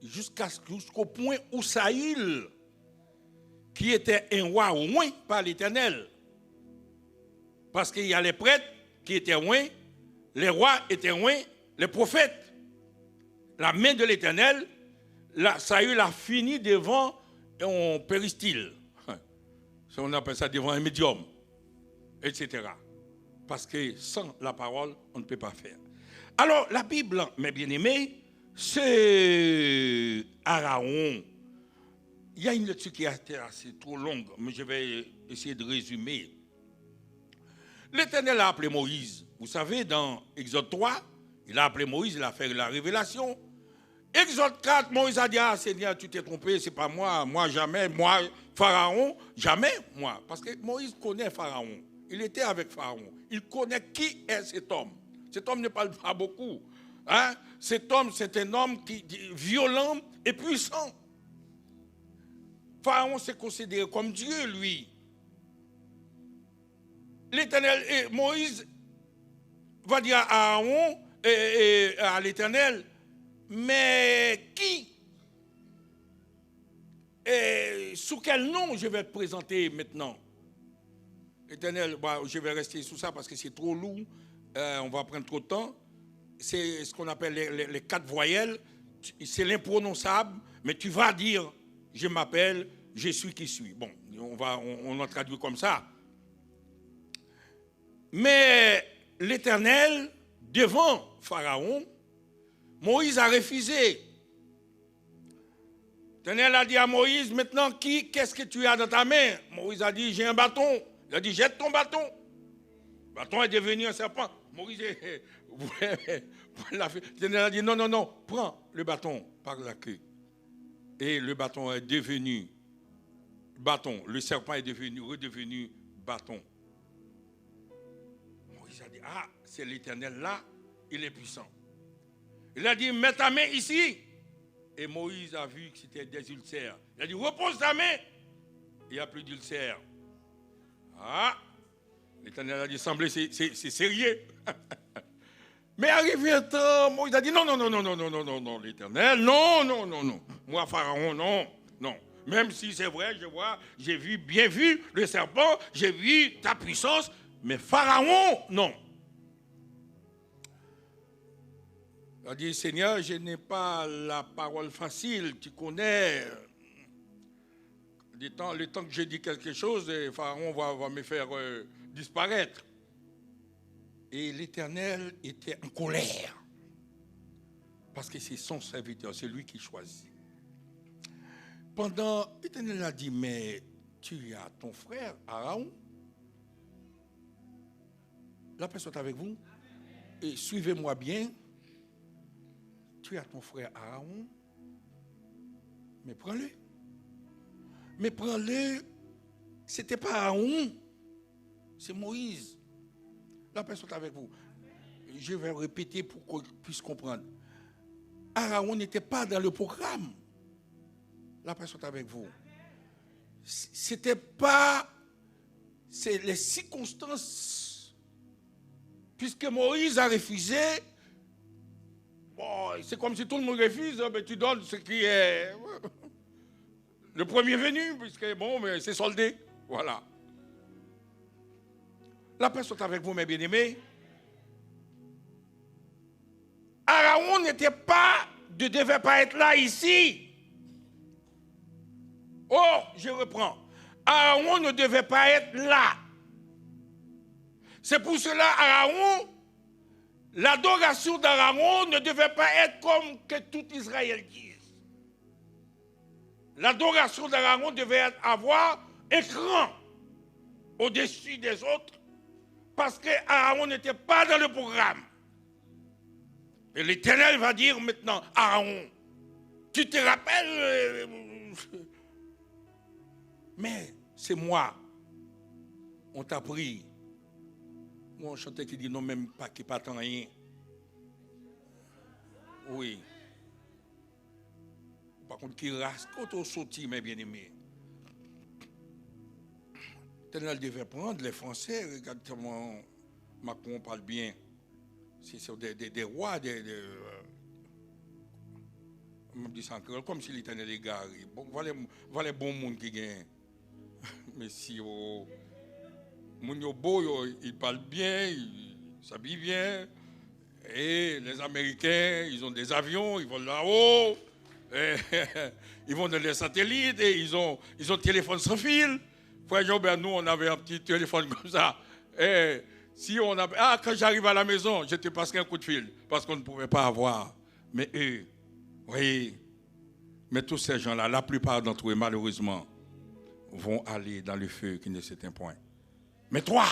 jusqu'au point où Saül, qui était un roi oint par l'Éternel, parce qu'il y a les prêtres qui étaient oints, les rois étaient oints, les prophètes. La main de l'Éternel, Saül a fini devant un péristyle. On appelle ça devant un médium, etc. Parce que sans la parole, on ne peut pas faire. Alors, la Bible, mes bien-aimés, c'est Aaron. Il y a une lecture qui est assez trop longue, mais je vais essayer de résumer. L'Éternel a appelé Moïse. Vous savez, dans Exode 3, il a appelé Moïse, il a fait la révélation. Exode 4, Moïse a dit, Seigneur, tu t'es trompé, c'est pas moi jamais, moi, Pharaon, jamais moi. Parce que Moïse connaît Pharaon. Il était avec Pharaon. Il connaît qui est cet homme. Cet homme ne parle pas beaucoup. Hein? Cet homme, c'est un homme violent et puissant. Pharaon s'est considéré comme Dieu, lui. L'Éternel, et Moïse va dire à Aaron et à l'Éternel, mais qui et sous quel nom je vais te présenter maintenant? L'Éternel, je vais rester sous ça parce que c'est trop lourd, on va prendre trop de temps. C'est ce qu'on appelle les 4 voyelles, c'est l'imprononçable, mais tu vas dire, je m'appelle, je suis qui suis. Bon, on en traduit comme ça. Mais l'Éternel, devant Pharaon, Moïse a refusé. L'Éternel a dit à Moïse, maintenant, qu'est-ce que tu as dans ta main? Moïse a dit, j'ai un bâton. Il a dit, jette ton bâton. Le bâton est devenu un serpent. Moïse, l'Éternel a dit, non, prends le bâton par la queue. Et le bâton est devenu bâton. Le serpent est redevenu bâton. Moïse a dit, c'est l'Éternel là, il est puissant. Il a dit, mets ta main ici. Et Moïse a vu que c'était des ulcères. Il a dit, repose ta main. Il n'y a plus d'ulcères. L'Éternel a dit, semblait c'est sérieux. Mais arrivé un temps, Moïse a dit, non, l'Éternel, non. Moi, Pharaon, non. Non. Même si c'est vrai, j'ai bien vu le serpent, j'ai vu ta puissance, mais Pharaon, non. Il a dit, Seigneur, je n'ai pas la parole facile, tu connais. Le temps que je dis quelque chose, Pharaon va me faire disparaître. Et l'Éternel était en colère. Parce que c'est son serviteur, c'est lui qui choisit. L'Éternel a dit, mais tu as ton frère, Aaron. La personne est avec vous. Et suivez-moi bien. Tu as ton frère Aaron. Mais prends-le. Mais prends-le. Ce n'était pas Aaron. C'est Moïse. La personne est avec vous. Je vais répéter pour qu'on puisse comprendre. Aaron n'était pas dans le programme. La personne est avec vous. C'était pas... C'est les circonstances. Puisque Moïse a refusé, bon, c'est comme si tout le monde refuse, mais tu donnes ce qui est le premier venu, puisque bon, mais c'est soldé. Voilà. La personne est avec vous, mes bien-aimés. Aaron ne devait pas être là ici. Oh, je reprends. Aaron ne devait pas être là. C'est pour cela, Aaron, l'adoration d'Aaron ne devait pas être comme que tout Israël dise. L'adoration d'Aaron devait avoir écran au-dessus des autres, parce que Aaron n'était pas dans le programme. Et l'Éternel va dire maintenant, Aaron, tu te rappelles, mais c'est moi, on t'a pris. Moi, on chantait qui dit non, même pas, qui pas tant rien. Oui. Par contre, qui rase quand on sortit, mes bien-aimés. L'Éternel devait prendre les Français, regarde comment Macron parle bien. C'est sur des rois, on me dit ça encore, comme si l'Éternel est garé. Bon, voilà les bons monde qui gagnent. Mais si Mounio Beau, il parle bien, il s'habille bien. Et les Américains, ils ont des avions, ils vont là-haut. Ils vont dans les satellites et ils ont téléphone sans fil. Frère Jean-Bert, nous, on avait un petit téléphone comme ça. Et si on a... quand j'arrive à la maison, je te passerai un coup de fil parce qu'on ne pouvait pas avoir. Mais eux, oui. Mais tous ces gens-là, la plupart d'entre eux, malheureusement, vont aller dans le feu qui ne s'éteint point. Mais toi,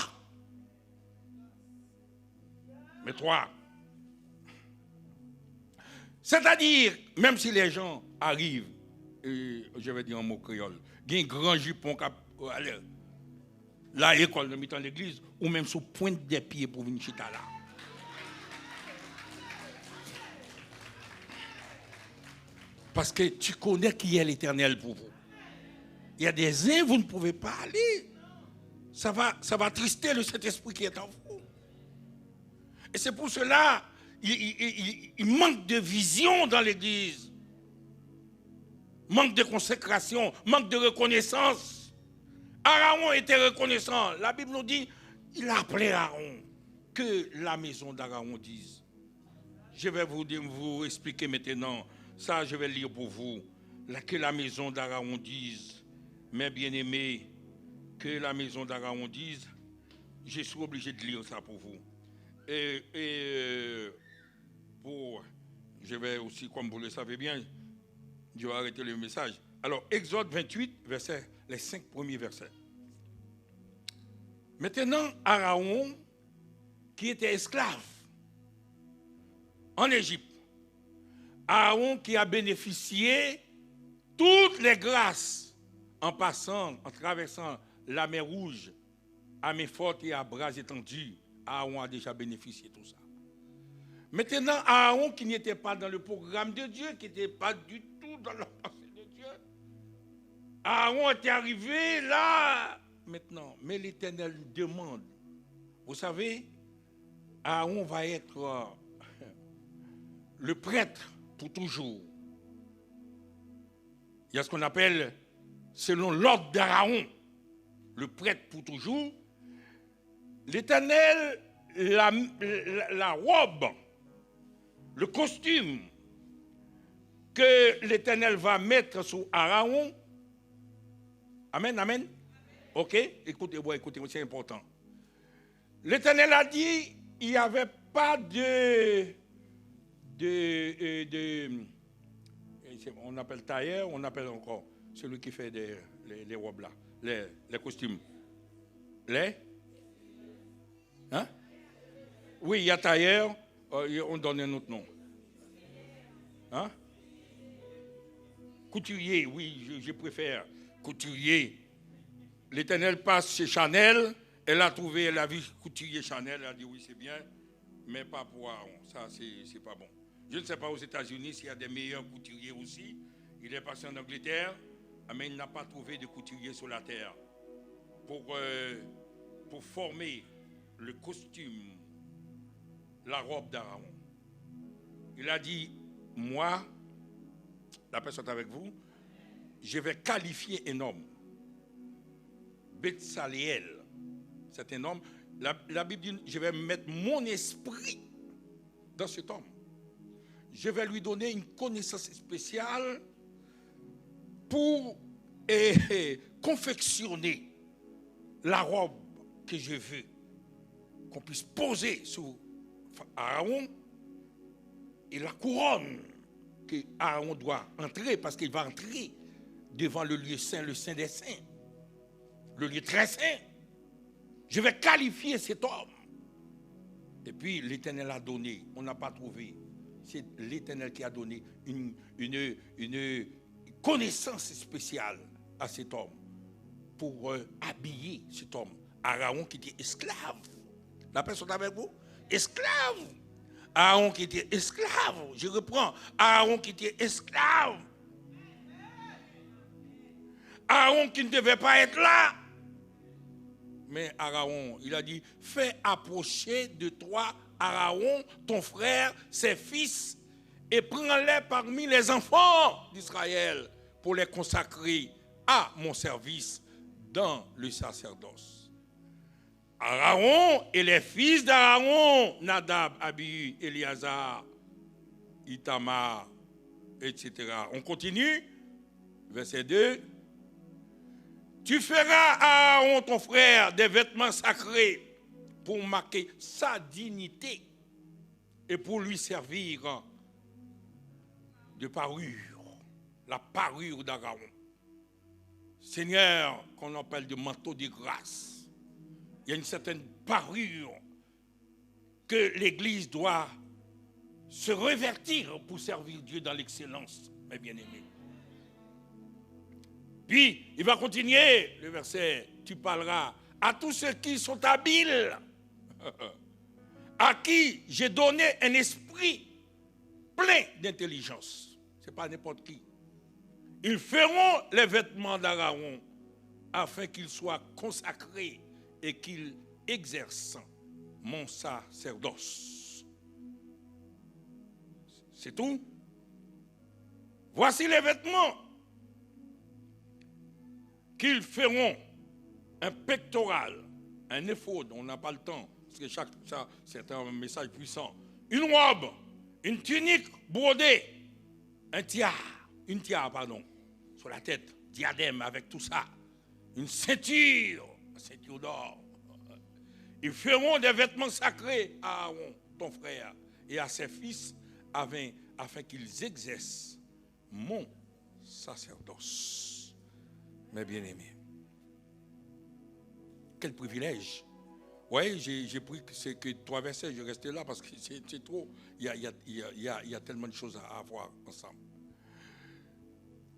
c'est-à-dire, même si les gens arrivent, je vais dire en mot créole, il y a un grand jupon qui aller là, l'école de mi-temps l'église, ou même sous pointe des pieds pour venir chita là. Parce que tu connais qui est l'Éternel pour vous. Il y a des uns, vous ne pouvez pas aller. Ça va trister le Saint-Esprit qui est en vous. Et c'est pour cela, il manque de vision dans l'église. Manque de consécration, manque de reconnaissance. Aaron était reconnaissant. La Bible nous dit, il a appelé Aaron. Que la maison d'Aaron dise. Je vais vous expliquer maintenant. Ça, je vais lire pour vous. Que la maison d'Aaron dise. Mes bien-aimés, que la maison d'Aaron dise. Je suis obligé de lire ça pour vous. Je vais aussi, comme vous le savez bien, je vais arrêter le message. Alors, Exode 28, les 5 premiers versets. Maintenant, Aaron, qui était esclave en Égypte, Aaron qui a bénéficié toutes les grâces en traversant la mer Rouge, à main forte et à bras étendus, Aaron a déjà bénéficié de tout ça. Maintenant, Aaron qui n'était pas dans le programme de Dieu, qui n'était pas du tout dans la pensée de Dieu, Aaron était arrivé là, maintenant. Mais l'Éternel lui demande, vous savez, Aaron va être le prêtre pour toujours. Il y a ce qu'on appelle, selon l'ordre d'Aaron, le prêtre pour toujours, l'Éternel, la robe, le costume que l'Éternel va mettre sur Aaron. Amen, amen. Ok, écoutez-moi, c'est important. L'Éternel a dit, il n'y avait pas on appelle tailleur, on appelle encore celui qui fait les robes là, les costumes. Hein? Oui, il y a tailleur, on donne un autre nom. Hein? Couturier, oui, je préfère couturier. L'Éternel passe chez Chanel, elle a vu couturier Chanel, elle a dit oui, c'est bien, mais pas pour Aaron, ça c'est pas bon. Je ne sais pas aux États-Unis s'il y a des meilleurs couturiers aussi. Il est passé en Angleterre, mais il n'a pas trouvé de couturier sur la terre pour former le costume, la robe d'Aaron. Il a dit, moi, la personne avec vous, je vais qualifier un homme. Betsaléel, c'est un homme. La Bible dit, je vais mettre mon esprit dans cet homme. Je vais lui donner une connaissance spéciale pour confectionner la robe que je veux qu'on puisse poser sur Aaron et la couronne que Aaron doit entrer parce qu'il va entrer devant le lieu saint, le saint des saints, le lieu très saint. Je vais qualifier cet homme. Et puis l'Éternel a donné, on n'a pas trouvé. C'est l'Éternel qui a donné une connaissance spéciale à cet homme pour habiller cet homme. Aaron qui était esclave. La personne avec vous? Esclave. Aaron qui était esclave. Je reprends. Aaron qui était esclave. Aaron qui ne devait pas être là. Mais Aaron, il a dit, fais approcher de toi Aaron, ton frère, ses fils, et prends-les parmi les enfants d'Israël pour les consacrer à mon service dans le sacerdoce. Aaron et les fils d'Aaron, Nadab, Abihu, Éléazar, Itamar, etc. On continue, verset 2. Tu feras à Aaron, ton frère, des vêtements sacrés pour marquer sa dignité et pour lui servir de parure, la parure d'Aaron. Seigneur, qu'on appelle de manteau de grâce. Il y a une certaine parure que l'Église doit se revêtir pour servir Dieu dans l'excellence, mes bien-aimés. Puis, il va continuer, le verset, tu parleras à tous ceux qui sont habiles, à qui j'ai donné un esprit plein d'intelligence. Ce n'est pas n'importe qui. Ils feront les vêtements d'Aaron afin qu'ils soient consacrés et qu'ils exercent mon sacerdoce. C'est tout. Voici les vêtements qu'ils feront: un pectoral, un éphod, on n'a pas le temps, parce que ça, c'est un message puissant. Une robe, une tunique brodée, une tiare, sur la tête, diadème avec tout ça, une ceinture d'or. Ils feront des vêtements sacrés à Aaron, ton frère, et à ses fils, afin qu'ils exercent mon sacerdoce. Mes bien-aimés, quel privilège. Oui, j'ai pris que 3 versets, je restais là parce que c'est trop. Il y a tellement de choses à voir ensemble.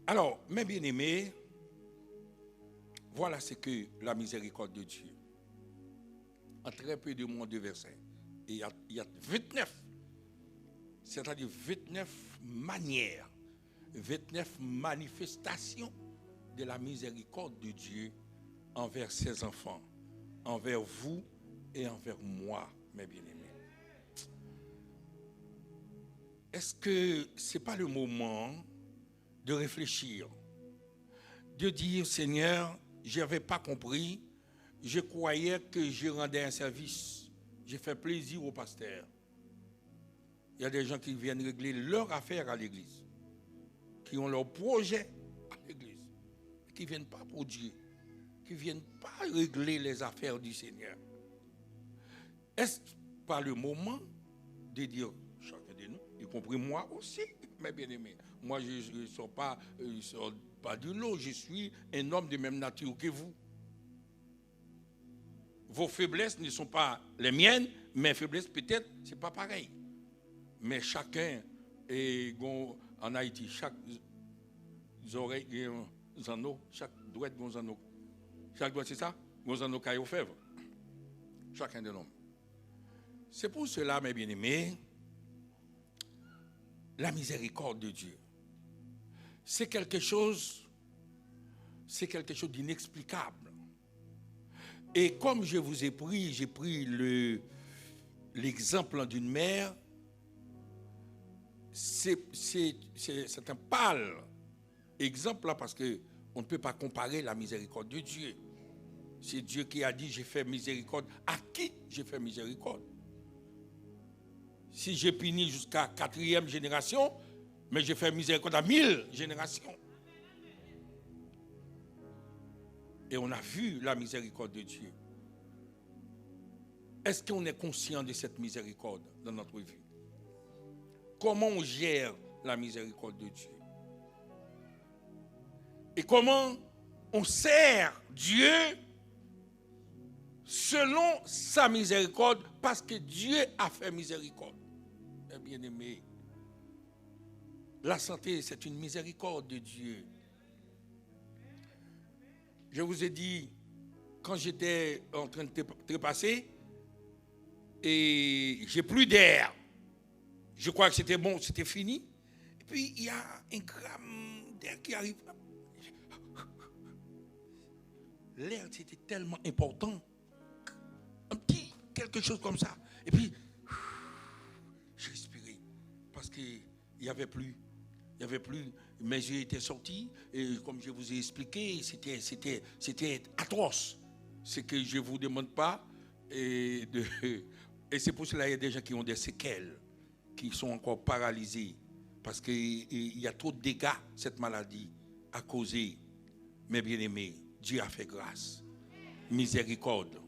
Alors, mes bien-aimés, voilà ce que la miséricorde de Dieu. En très peu de mots de versets. Et il y a 29, c'est-à-dire 29 manières, 29 manifestations de la miséricorde de Dieu envers ses enfants, envers vous et envers moi, mes bien-aimés. Est-ce que ce n'est pas le moment de réfléchir de dire, Seigneur, je n'avais pas compris, je croyais que je rendais un service, j'ai fait plaisir au pasteur. Il y a des gens qui viennent régler leurs affaires à l'église, qui ont leur projet à l'église, qui ne viennent pas pour Dieu, qui ne viennent pas régler les affaires du Seigneur. Est-ce pas le moment de dire, chacun de nous, y compris moi aussi, mes bien-aimés, moi je ne sors pas du lot, je suis un homme de même nature que vous. Vos faiblesses ne sont pas les miennes, mes faiblesses peut-être, ce n'est pas pareil. Mais chacun est en Haïti, chaque oreille est un anneau, chaque doigt est un anneau. Chaque doigt, c'est ça? Un anneau caille aux fèvres. Chacun de nous. C'est pour cela, mes bien-aimés, la miséricorde de Dieu, c'est quelque chose d'inexplicable. Et comme je vous ai pris, j'ai pris l'exemple d'une mère, c'est un pâle exemple là parce qu'on ne peut pas comparer la miséricorde de Dieu. C'est Dieu qui a dit, j'ai fait miséricorde. À qui j'ai fait miséricorde? Si j'ai puni jusqu'à 4e génération, mais j'ai fait miséricorde à 1000 générations. Et on a vu la miséricorde de Dieu. Est-ce qu'on est conscient de cette miséricorde dans notre vie? Comment on gère la miséricorde de Dieu? Et comment on sert Dieu selon sa miséricorde, parce que Dieu a fait miséricorde. Eh bien aimé, la santé, c'est une miséricorde de Dieu. Je vous ai dit, quand j'étais en train de trépasser, et j'ai plus d'air, je crois que c'était bon, c'était fini. Et puis, il y a un gramme d'air qui arrive. L'air, c'était tellement important. Un petit quelque chose comme ça. Et puis, j'ai respiré. Parce qu'il n'y avait plus. Il n'y avait plus. Mes yeux étaient sortis. Et comme je vous ai expliqué, c'était atroce. Ce que je ne vous demande pas. Et c'est pour cela qu'il y a des gens qui ont des séquelles, qui sont encore paralysés. Parce qu'il y a trop de dégâts, cette maladie, à causer. Mes bien-aimés, Dieu a fait grâce. Miséricorde.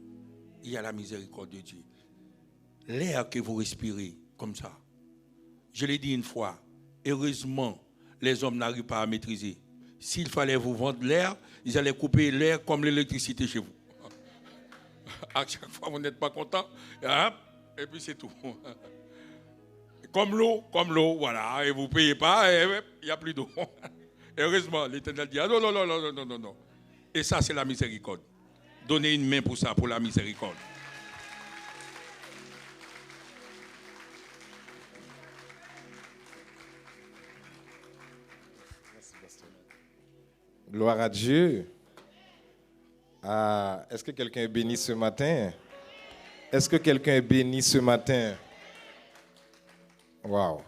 Il y a la miséricorde de Dieu. L'air que vous respirez, comme ça. Je l'ai dit une fois, heureusement, les hommes n'arrivent pas à maîtriser. S'il fallait vous vendre l'air, ils allaient couper l'air comme l'électricité chez vous. À chaque fois, vous n'êtes pas content, et puis c'est tout. Comme l'eau, voilà, et vous ne payez pas, et il n'y a plus d'eau. Heureusement, l'Éternel dit, ah non. Et ça, c'est la miséricorde. Donnez une main pour ça, pour la miséricorde. Gloire à Dieu. Est-ce que quelqu'un est béni ce matin? Est-ce que quelqu'un est béni ce matin? Waouh.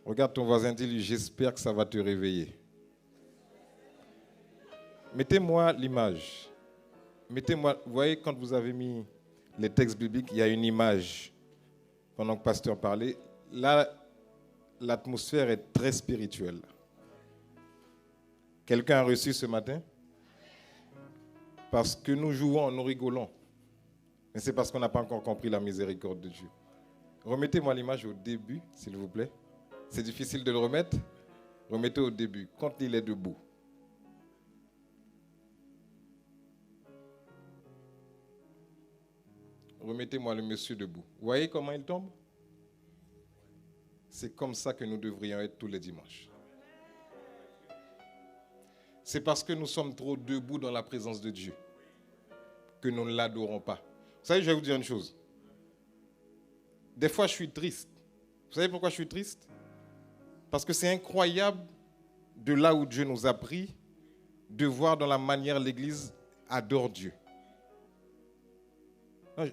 Regarde ton voisin, dis-lui, j'espère que ça va te réveiller. Mettez-moi l'image. Mettez-moi, vous voyez, quand vous avez mis les textes bibliques, il y a une image. Pendant que le pasteur parlait, là, l'atmosphère est très spirituelle. Quelqu'un a reçu ce matin? Parce que nous jouons, nous rigolons. Mais c'est parce qu'on n'a pas encore compris la miséricorde de Dieu. Remettez-moi l'image au début, s'il vous plaît. C'est difficile de le remettre. Remettez au début, quand il est debout. Remettez-moi le monsieur debout. Vous voyez comment il tombe? C'est comme ça que nous devrions être tous les dimanches. C'est parce que nous sommes trop debout dans la présence de Dieu que nous ne l'adorons pas. Vous savez, je vais vous dire une chose. Des fois, je suis triste. Vous savez pourquoi je suis triste? Parce que c'est incroyable, de là où Dieu nous a pris, de voir dans la manière l'Église adore Dieu.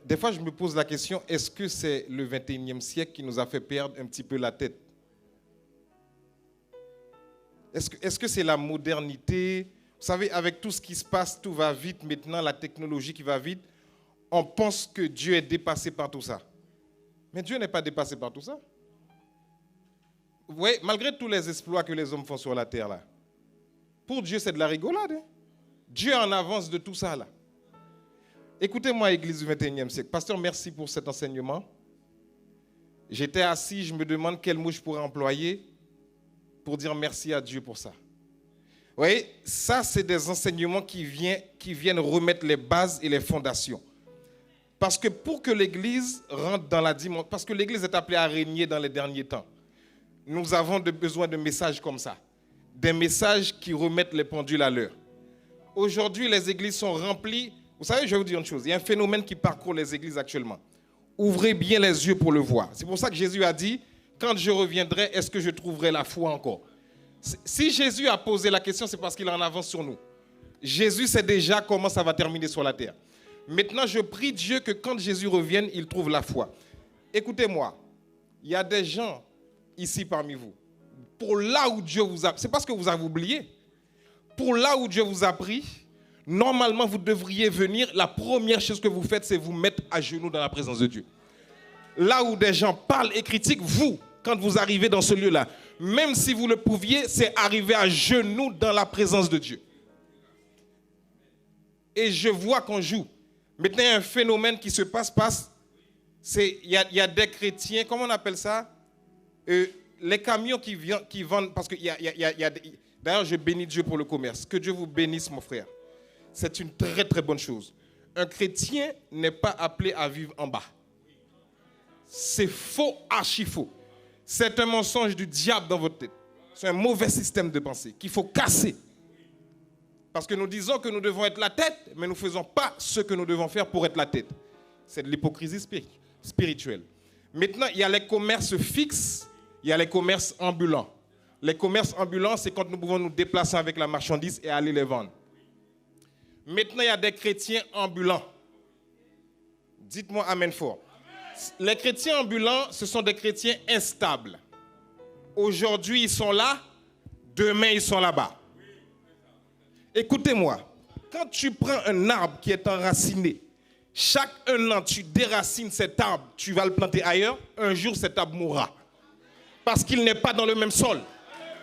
Des fois, je me pose la question, est-ce que c'est le 21e siècle qui nous a fait perdre un petit peu la tête? Est-ce que c'est la modernité? Vous savez, avec tout ce qui se passe, tout va vite maintenant, la technologie qui va vite. On pense que Dieu est dépassé par tout ça. Mais Dieu n'est pas dépassé par tout ça. Vous voyez, malgré tous les exploits que les hommes font sur la terre, là, pour Dieu, c'est de la rigolade. Hein? Dieu est en avance de tout ça, là. Écoutez-moi, Église du 21e siècle. Pasteur, merci pour cet enseignement. J'étais assis, je me demande quel mot je pourrais employer pour dire merci à Dieu pour ça. Vous voyez, ça, c'est des enseignements qui viennent remettre les bases et les fondations. Parce que pour que l'Église rentre dans la dimension, parce que l'Église est appelée à régner dans les derniers temps, nous avons besoin de messages comme ça. Des messages qui remettent les pendules à l'heure. Aujourd'hui, les églises sont remplies. Vous savez, je vais vous dire une chose. Il y a un phénomène qui parcourt les églises actuellement. Ouvrez bien les yeux pour le voir. C'est pour ça que Jésus a dit, quand je reviendrai, est-ce que je trouverai la foi encore? Si Jésus a posé la question, c'est parce qu'il est en avance sur nous. Jésus sait déjà comment ça va terminer sur la terre. Maintenant, je prie Dieu que quand Jésus revienne, il trouve la foi. Écoutez-moi, il y a des gens ici parmi vous. Pour là où Dieu vous a... C'est parce que vous avez oublié. Pour là où Dieu vous a pris, normalement, vous devriez venir. La première chose que vous faites, c'est vous mettre à genoux dans la présence de Dieu. Là où des gens parlent et critiquent, vous, quand vous arrivez dans ce lieu-là, même si vous le pouviez, c'est arriver à genoux dans la présence de Dieu. Et je vois qu'on joue. Maintenant, il y a un phénomène qui se passe. Il y a des chrétiens, comment on appelle ça? Les camions qui vendent, parce qu'il y a d'ailleurs, je bénis Dieu pour le commerce. Que Dieu vous bénisse, mon frère. C'est une très, très bonne chose. Un chrétien n'est pas appelé à vivre en bas. C'est faux, archi faux. C'est un mensonge du diable dans votre tête. C'est un mauvais système de pensée qu'il faut casser. Parce que nous disons que nous devons être la tête, mais nous ne faisons pas ce que nous devons faire pour être la tête. C'est de l'hypocrisie spirituelle. Maintenant, il y a les commerces fixes, il y a les commerces ambulants. Les commerces ambulants, c'est quand nous pouvons nous déplacer avec la marchandise et aller les vendre. Maintenant, il y a des chrétiens ambulants. Dites-moi amen fort. Les chrétiens ambulants, ce sont des chrétiens instables. Aujourd'hui, ils sont là, demain, ils sont là-bas. Écoutez-moi, quand tu prends un arbre qui est enraciné, chaque an, tu déracines cet arbre, tu vas le planter ailleurs, un jour, cet arbre mourra. Parce qu'il n'est pas dans le même sol.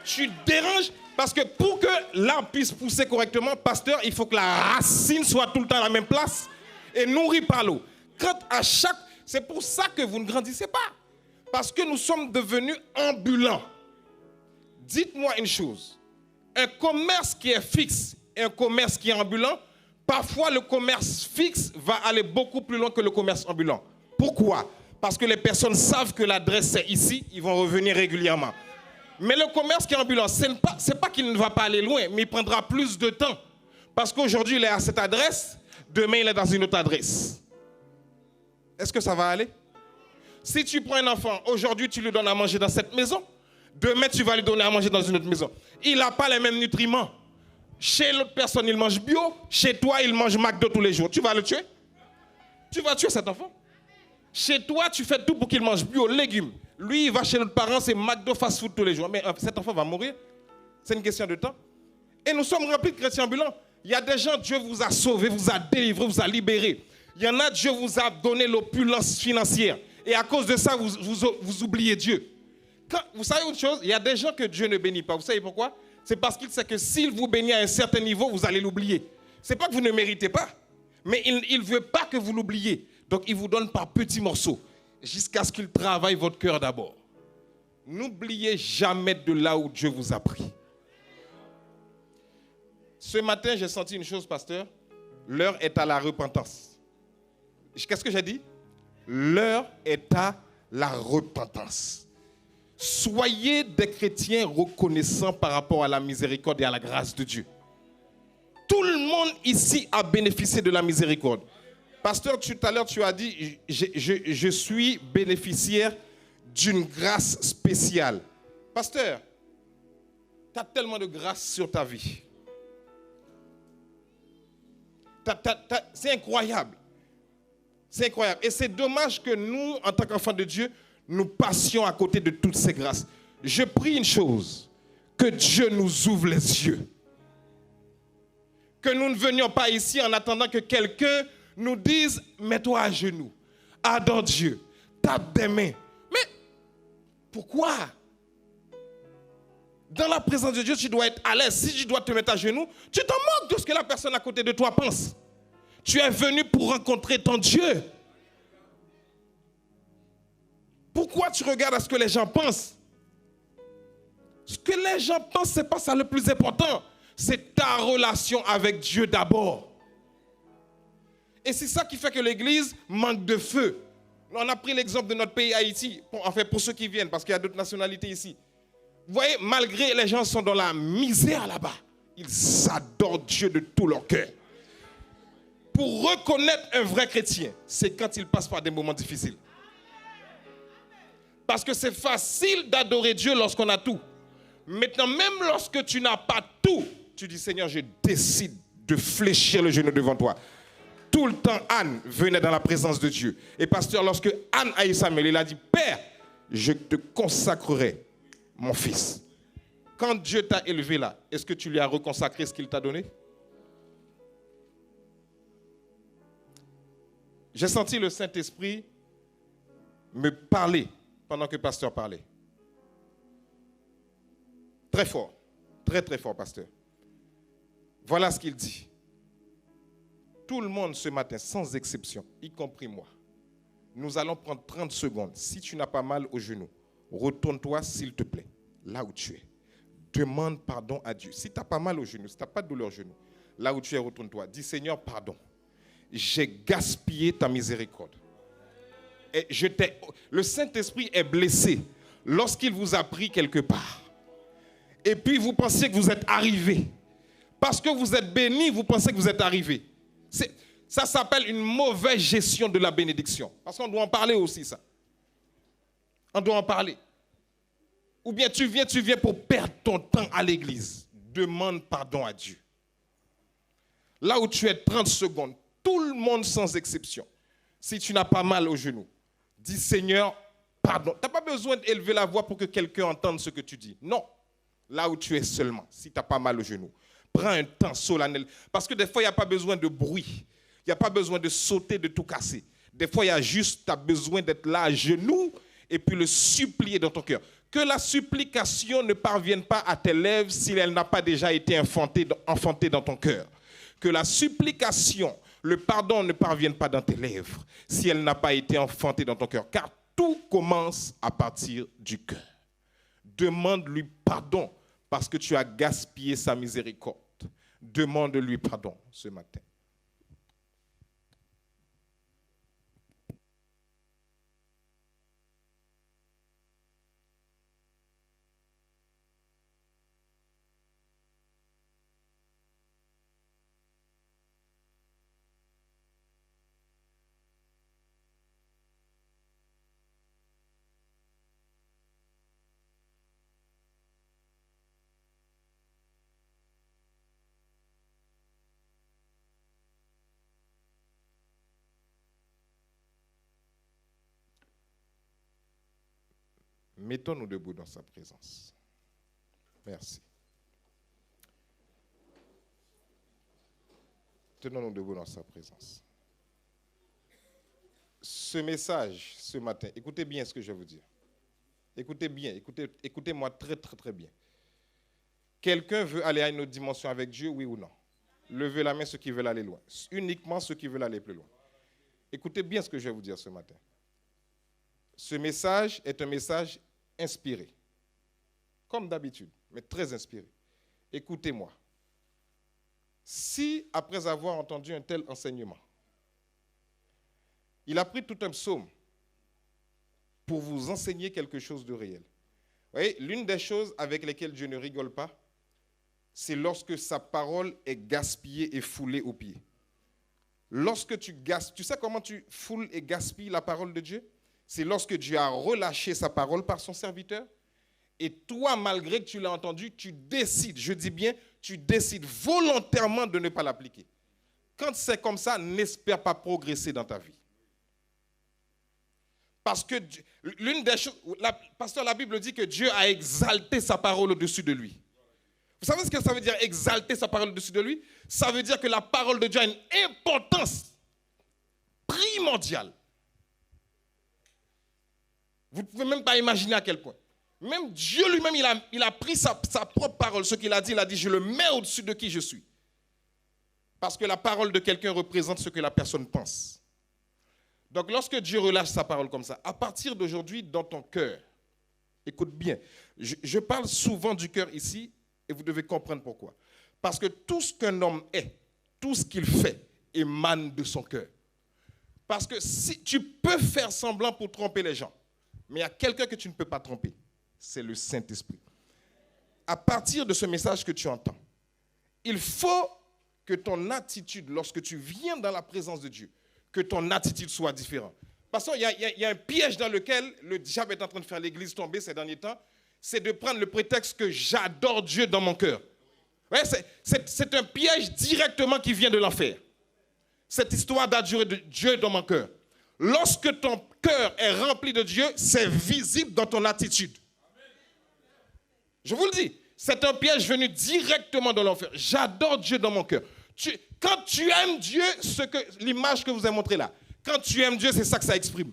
Tu déranges, parce que pour que l'arbre puisse pousser correctement, pasteur, il faut que la racine soit tout le temps à la même place et nourrie par l'eau. C'est pour ça que vous ne grandissez pas. Parce que nous sommes devenus ambulants. Dites-moi une chose. Un commerce qui est fixe et un commerce qui est ambulant, parfois le commerce fixe va aller beaucoup plus loin que le commerce ambulant. Pourquoi? Parce que les personnes savent que l'adresse est ici, ils vont revenir régulièrement. Mais le commerce qui est ambulant, c'est pas qu'il ne va pas aller loin, mais il prendra plus de temps. Parce qu'aujourd'hui, il est à cette adresse, demain, il est dans une autre adresse. Est-ce que ça va aller? Si tu prends un enfant, aujourd'hui, tu lui donnes à manger dans cette maison, demain, tu vas lui donner à manger dans une autre maison. Il n'a pas les mêmes nutriments. Chez l'autre personne, il mange bio. Chez toi, il mange McDo tous les jours. Tu vas le tuer? Tu vas tuer cet enfant? Chez toi, tu fais tout pour qu'il mange bio, légumes. Lui, il va chez l'autre parent, c'est McDo fast-food tous les jours. Mais cet enfant va mourir. C'est une question de temps. Et nous sommes remplis de chrétiens ambulants. Il y a des gens, Dieu vous a sauvés, vous a délivrés, vous a libérés. Il y en a, Dieu vous a donné l'opulence financière. Et à cause de ça, vous oubliez Dieu. Vous savez une chose? Il y a des gens que Dieu ne bénit pas. Vous savez pourquoi? C'est parce qu'il sait que s'il vous bénit à un certain niveau, vous allez l'oublier. Ce n'est pas que vous ne méritez pas, mais il ne veut pas que vous l'oubliez. Donc il vous donne par petits morceaux, jusqu'à ce qu'il travaille votre cœur d'abord. N'oubliez jamais de là où Dieu vous a pris. Ce matin, j'ai senti une chose, pasteur. L'heure est à la repentance. Qu'est-ce que j'ai dit? L'heure est à la repentance. Soyez des chrétiens reconnaissants par rapport à la miséricorde et à la grâce de Dieu. Tout le monde ici a bénéficié de la miséricorde. Pasteur, tout à l'heure, tu as dit, je suis bénéficiaire d'une grâce spéciale. Pasteur, tu as tellement de grâce sur ta vie. C'est incroyable. C'est incroyable. Et c'est dommage que nous, en tant qu'enfants de Dieu, nous passions à côté de toutes ces grâces. Je prie une chose, que Dieu nous ouvre les yeux. Que nous ne venions pas ici en attendant que quelqu'un nous dise « Mets-toi à genoux, adore Dieu, tape des mains. » Mais pourquoi? Dans la présence de Dieu, tu dois être à l'aise. Si tu dois te mettre à genoux, tu t'en moques de ce que la personne à côté de toi pense. Tu es venu pour rencontrer ton Dieu. Pourquoi tu regardes à ce que les gens pensent? Ce que les gens pensent, ce n'est pas ça le plus important. C'est ta relation avec Dieu d'abord. Et c'est ça qui fait que l'Église manque de feu. On a pris l'exemple de notre pays Haïti, pour ceux qui viennent, parce qu'il y a d'autres nationalités ici. Vous voyez, malgré les gens sont dans la misère là-bas, ils adorent Dieu de tout leur cœur. Pour reconnaître un vrai chrétien, c'est quand il passe par des moments difficiles. Parce que c'est facile d'adorer Dieu lorsqu'on a tout. Maintenant, même lorsque tu n'as pas tout, tu dis, Seigneur, je décide de fléchir le genou devant toi. Tout le temps, Anne venait dans la présence de Dieu. Et pasteur, lorsque Anne a eu Samuel, il a dit, Père, je te consacrerai mon fils. Quand Dieu t'a élevé là, est-ce que tu lui as reconsacré ce qu'il t'a donné? J'ai senti le Saint-Esprit me parler pendant que le pasteur parlait. Très fort, très très fort, pasteur. Voilà ce qu'il dit. Tout le monde ce matin, sans exception, y compris moi, nous allons prendre 30 secondes. Si tu n'as pas mal au genou, retourne-toi s'il te plaît, là où tu es. Demande pardon à Dieu. Si tu n'as pas mal au genou, si tu n'as pas de douleur au genou, là où tu es, retourne-toi. Dis, Seigneur, pardon. J'ai gaspillé ta miséricorde. Et le Saint-Esprit est blessé lorsqu'il vous a pris quelque part. Et puis vous pensez que vous êtes arrivé. Parce que vous êtes béni, vous pensez que vous êtes arrivé. Ça s'appelle une mauvaise gestion de la bénédiction. Parce qu'on doit en parler aussi, ça. On doit en parler. Ou bien tu viens pour perdre ton temps à l'église. Demande pardon à Dieu. Là où tu es 30 secondes, tout le monde sans exception, si tu n'as pas mal au genou, dis Seigneur, pardon. Tu n'as pas besoin d'élever la voix pour que quelqu'un entende ce que tu dis. Non. Là où tu es seulement, si tu n'as pas mal au genou, prends un temps solennel. Parce que des fois, il n'y a pas besoin de bruit. Il n'y a pas besoin de sauter, de tout casser. Des fois, il y a juste, tu as besoin d'être là à genoux et puis le supplier dans ton cœur. Que la supplication ne parvienne pas à tes lèvres si elle n'a pas déjà été enfantée dans ton cœur. Que la supplication, le pardon ne parvienne pas dans tes lèvres si elle n'a pas été enfantée dans ton cœur. Car tout commence à partir du cœur. Demande-lui pardon parce que tu as gaspillé sa miséricorde. Demande-lui pardon ce matin. Mettons-nous debout dans sa présence. Merci. Tenons-nous debout dans sa présence. Ce message, ce matin, écoutez bien ce que je vais vous dire. Écoutez bien, écoutez-moi très, très, très bien. Quelqu'un veut aller à une autre dimension avec Dieu, oui ou non? Levez la main ceux qui veulent aller loin. Uniquement ceux qui veulent aller plus loin. Écoutez bien ce que je vais vous dire ce matin. Ce message est un message inspiré, comme d'habitude, mais très inspiré. Écoutez-moi. Si, après avoir entendu un tel enseignement, il a pris tout un psaume pour vous enseigner quelque chose de réel. Vous voyez, l'une des choses avec lesquelles Dieu ne rigole pas, c'est lorsque sa parole est gaspillée et foulée aux pieds. Lorsque tu sais comment tu foules et gaspilles la parole de Dieu? C'est lorsque Dieu a relâché sa parole par son serviteur. Et toi, malgré que tu l'as entendu, tu décides, je dis bien, tu décides volontairement de ne pas l'appliquer. Quand c'est comme ça, n'espère pas progresser dans ta vie. Parce que l'une des choses, pasteur, la Bible dit que Dieu a exalté sa parole au-dessus de lui. Vous savez ce que ça veut dire exalter sa parole au-dessus de lui? Ça veut dire que la parole de Dieu a une importance primordiale. Vous ne pouvez même pas imaginer à quel point. Même Dieu lui-même, il a pris sa propre parole. Ce qu'il a dit, je le mets au-dessus de qui je suis. Parce que la parole de quelqu'un représente ce que la personne pense. Donc lorsque Dieu relâche sa parole comme ça, à partir d'aujourd'hui, dans ton cœur, écoute bien, je parle souvent du cœur ici, et vous devez comprendre pourquoi. Parce que tout ce qu'un homme est, tout ce qu'il fait, émane de son cœur. Parce que si tu peux faire semblant pour tromper les gens, mais il y a quelqu'un que tu ne peux pas tromper, c'est le Saint-Esprit. À partir de ce message que tu entends, il faut que ton attitude, lorsque tu viens dans la présence de Dieu, que ton attitude soit différente. Parce qu'il y a un piège dans lequel le diable est en train de faire l'église tomber ces derniers temps, c'est de prendre le prétexte que j'adore Dieu dans mon cœur. Ouais, c'est un piège directement qui vient de l'enfer. Cette histoire d'adorer Dieu dans mon cœur. Lorsque ton cœur est rempli de Dieu, c'est visible dans ton attitude. Je vous le dis, c'est un piège venu directement de l'enfer. J'adore Dieu dans mon cœur. Quand tu aimes Dieu, l'image que vous avez montrée là, quand tu aimes Dieu, c'est ça que ça exprime.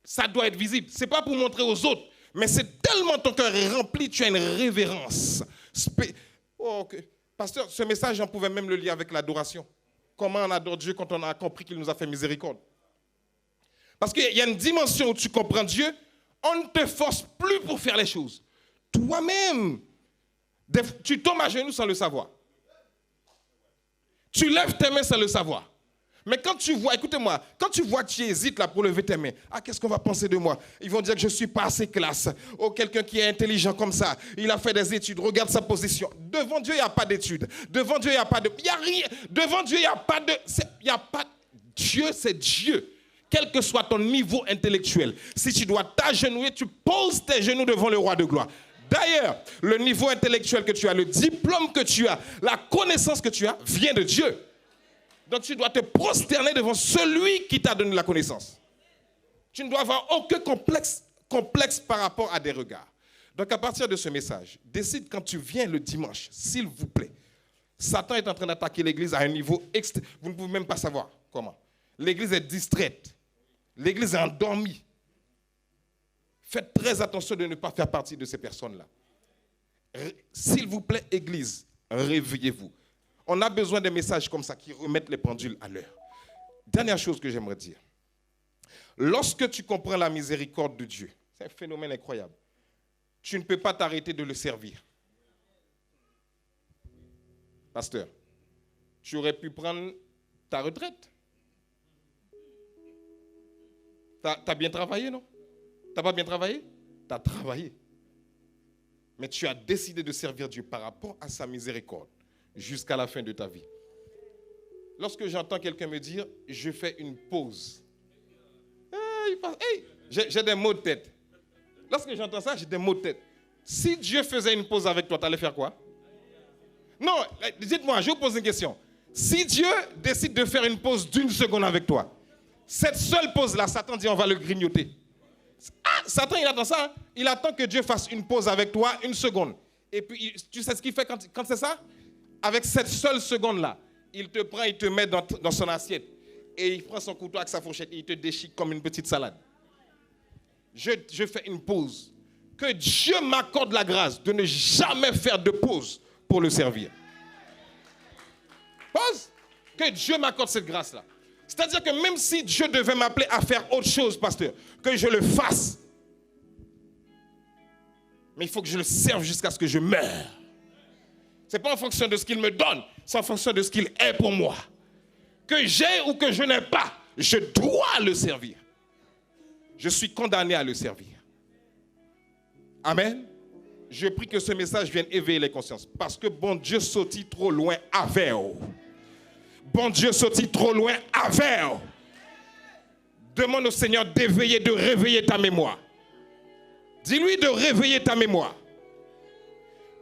Ça doit être visible. Ce n'est pas pour montrer aux autres, mais c'est tellement ton cœur est rempli, tu as une révérence. Pasteur, ce message, on pouvait même le lier avec l'adoration. Comment on adore Dieu quand on a compris qu'il nous a fait miséricorde. Parce qu'il y a une dimension où tu comprends Dieu, on ne te force plus pour faire les choses. Toi-même, tu tombes à genoux sans le savoir. Tu lèves tes mains sans le savoir. Mais quand tu vois, écoutez-moi, quand tu vois que tu hésites là pour lever tes mains, qu'est-ce qu'on va penser de moi? Ils vont dire que je ne suis pas assez classe. Oh, quelqu'un qui est intelligent comme ça, il a fait des études, regarde sa position. Devant Dieu, il n'y a pas d'études. Devant Dieu, il n'y a pas de... Il n'y a rien. Devant Dieu, il n'y a pas de... Il n'y a pas... Dieu, c'est Dieu. Quel que soit ton niveau intellectuel. Si tu dois t'agenouiller, tu poses tes genoux devant le roi de gloire. D'ailleurs, le niveau intellectuel que tu as, le diplôme que tu as, la connaissance que tu as, vient de Dieu. Donc tu dois te prosterner devant celui qui t'a donné la connaissance. Tu ne dois avoir aucun complexe par rapport à des regards. Donc à partir de ce message, décide quand tu viens le dimanche, s'il vous plaît. Satan est en train d'attaquer l'église à un niveau extrême. Vous ne pouvez même pas savoir comment. L'église est distraite. L'église est endormie. Faites très attention de ne pas faire partie de ces personnes-là. S'il vous plaît, église, réveillez-vous. On a besoin de messages comme ça qui remettent les pendules à l'heure. Dernière chose que j'aimerais dire. Lorsque tu comprends la miséricorde de Dieu, c'est un phénomène incroyable. Tu ne peux pas t'arrêter de le servir. Pasteur, tu aurais pu prendre ta retraite. T'as bien travaillé, non? T'as pas bien travaillé? T'as travaillé. Mais tu as décidé de servir Dieu par rapport à sa miséricorde jusqu'à la fin de ta vie. Lorsque j'entends quelqu'un me dire, je fais une pause. J'ai des maux de tête. Lorsque j'entends ça, j'ai des maux de tête. Si Dieu faisait une pause avec toi, tu allais faire quoi? Non, dites-moi, je vous pose une question. Si Dieu décide de faire une pause d'1 seconde avec toi, cette seule pause-là, Satan dit on va le grignoter. Satan, il attend ça. Hein? Il attend que Dieu fasse une pause avec toi 1 seconde. Et puis, tu sais ce qu'il fait quand c'est ça? Avec cette seule seconde-là, il te prend, il te met dans son assiette. Et il prend son couteau avec sa fourchette et il te déchique comme une petite salade. Je fais une pause. Que Dieu m'accorde la grâce de ne jamais faire de pause pour le servir. Pause. Que Dieu m'accorde cette grâce-là. C'est-à-dire que même si Dieu devait m'appeler à faire autre chose, pasteur, que je le fasse. Mais il faut que je le serve jusqu'à ce que je meure. Ce n'est pas en fonction de ce qu'il me donne, c'est en fonction de ce qu'il est pour moi. Que j'ai ou que je n'ai pas, je dois le servir. Je suis condamné à le servir. Amen. Je prie que ce message vienne éveiller les consciences. Parce que bon Dieu sortit trop loin avec. Bon Dieu sortit trop loin avec. Demande au Seigneur d'éveiller, de réveiller ta mémoire. Dis-lui de réveiller ta mémoire.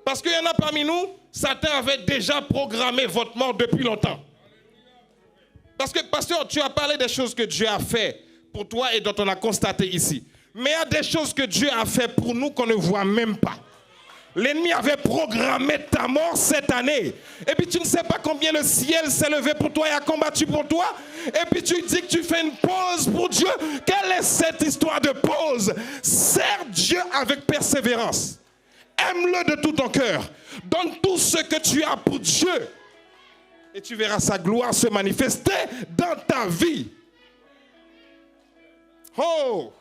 Parce qu'il y en a parmi nous, Satan avait déjà programmé votre mort depuis longtemps. Parce que, pasteur, tu as parlé des choses que Dieu a fait pour toi et dont on a constaté ici. Mais il y a des choses que Dieu a fait pour nous qu'on ne voit même pas. L'ennemi avait programmé ta mort cette année. Et puis tu ne sais pas combien le ciel s'est levé pour toi et a combattu pour toi. Et puis tu dis que tu fais une pause pour Dieu. Quelle est cette histoire de pause? Sers Dieu avec persévérance. Aime-le de tout ton cœur. Donne tout ce que tu as pour Dieu. Et tu verras sa gloire se manifester dans ta vie. Oh!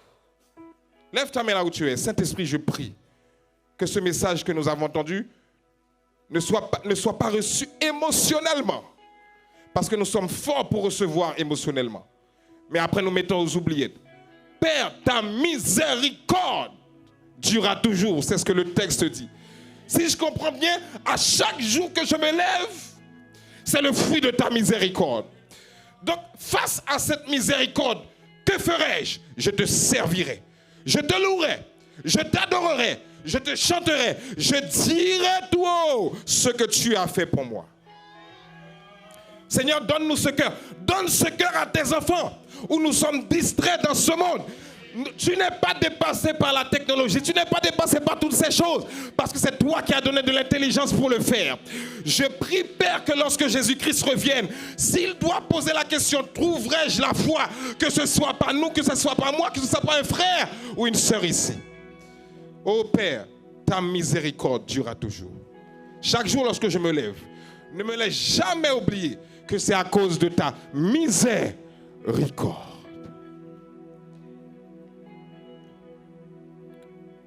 Lève ta main là où tu es. Saint-Esprit, je prie que ce message que nous avons entendu ne soit pas reçu émotionnellement. Parce que nous sommes forts pour recevoir émotionnellement. Mais après, nous mettons aux oubliettes. Père, ta miséricorde durera toujours. C'est ce que le texte dit. Si je comprends bien, à chaque jour que je me lève, c'est le fruit de ta miséricorde. Donc, face à cette miséricorde, que ferai-je? Je te servirai. Je te louerai. Je t'adorerai. Je te chanterai. Je dirai tout haut ce que tu as fait pour moi. Seigneur, donne-nous ce cœur. Donne ce cœur à tes enfants où nous sommes distraits dans ce monde. Tu n'es pas dépassé par la technologie. Tu n'es pas dépassé par toutes ces choses. Parce que c'est toi qui as donné de l'intelligence pour le faire. Je prie, Père, que lorsque Jésus-Christ revienne, s'il doit poser la question, trouverai-je la foi? Que ce soit pas nous, que ce soit pas moi, que ce soit pas un frère ou une sœur ici. Oh Père, ta miséricorde durera toujours. Chaque jour lorsque je me lève, ne me laisse jamais oublier que c'est à cause de ta miséricorde.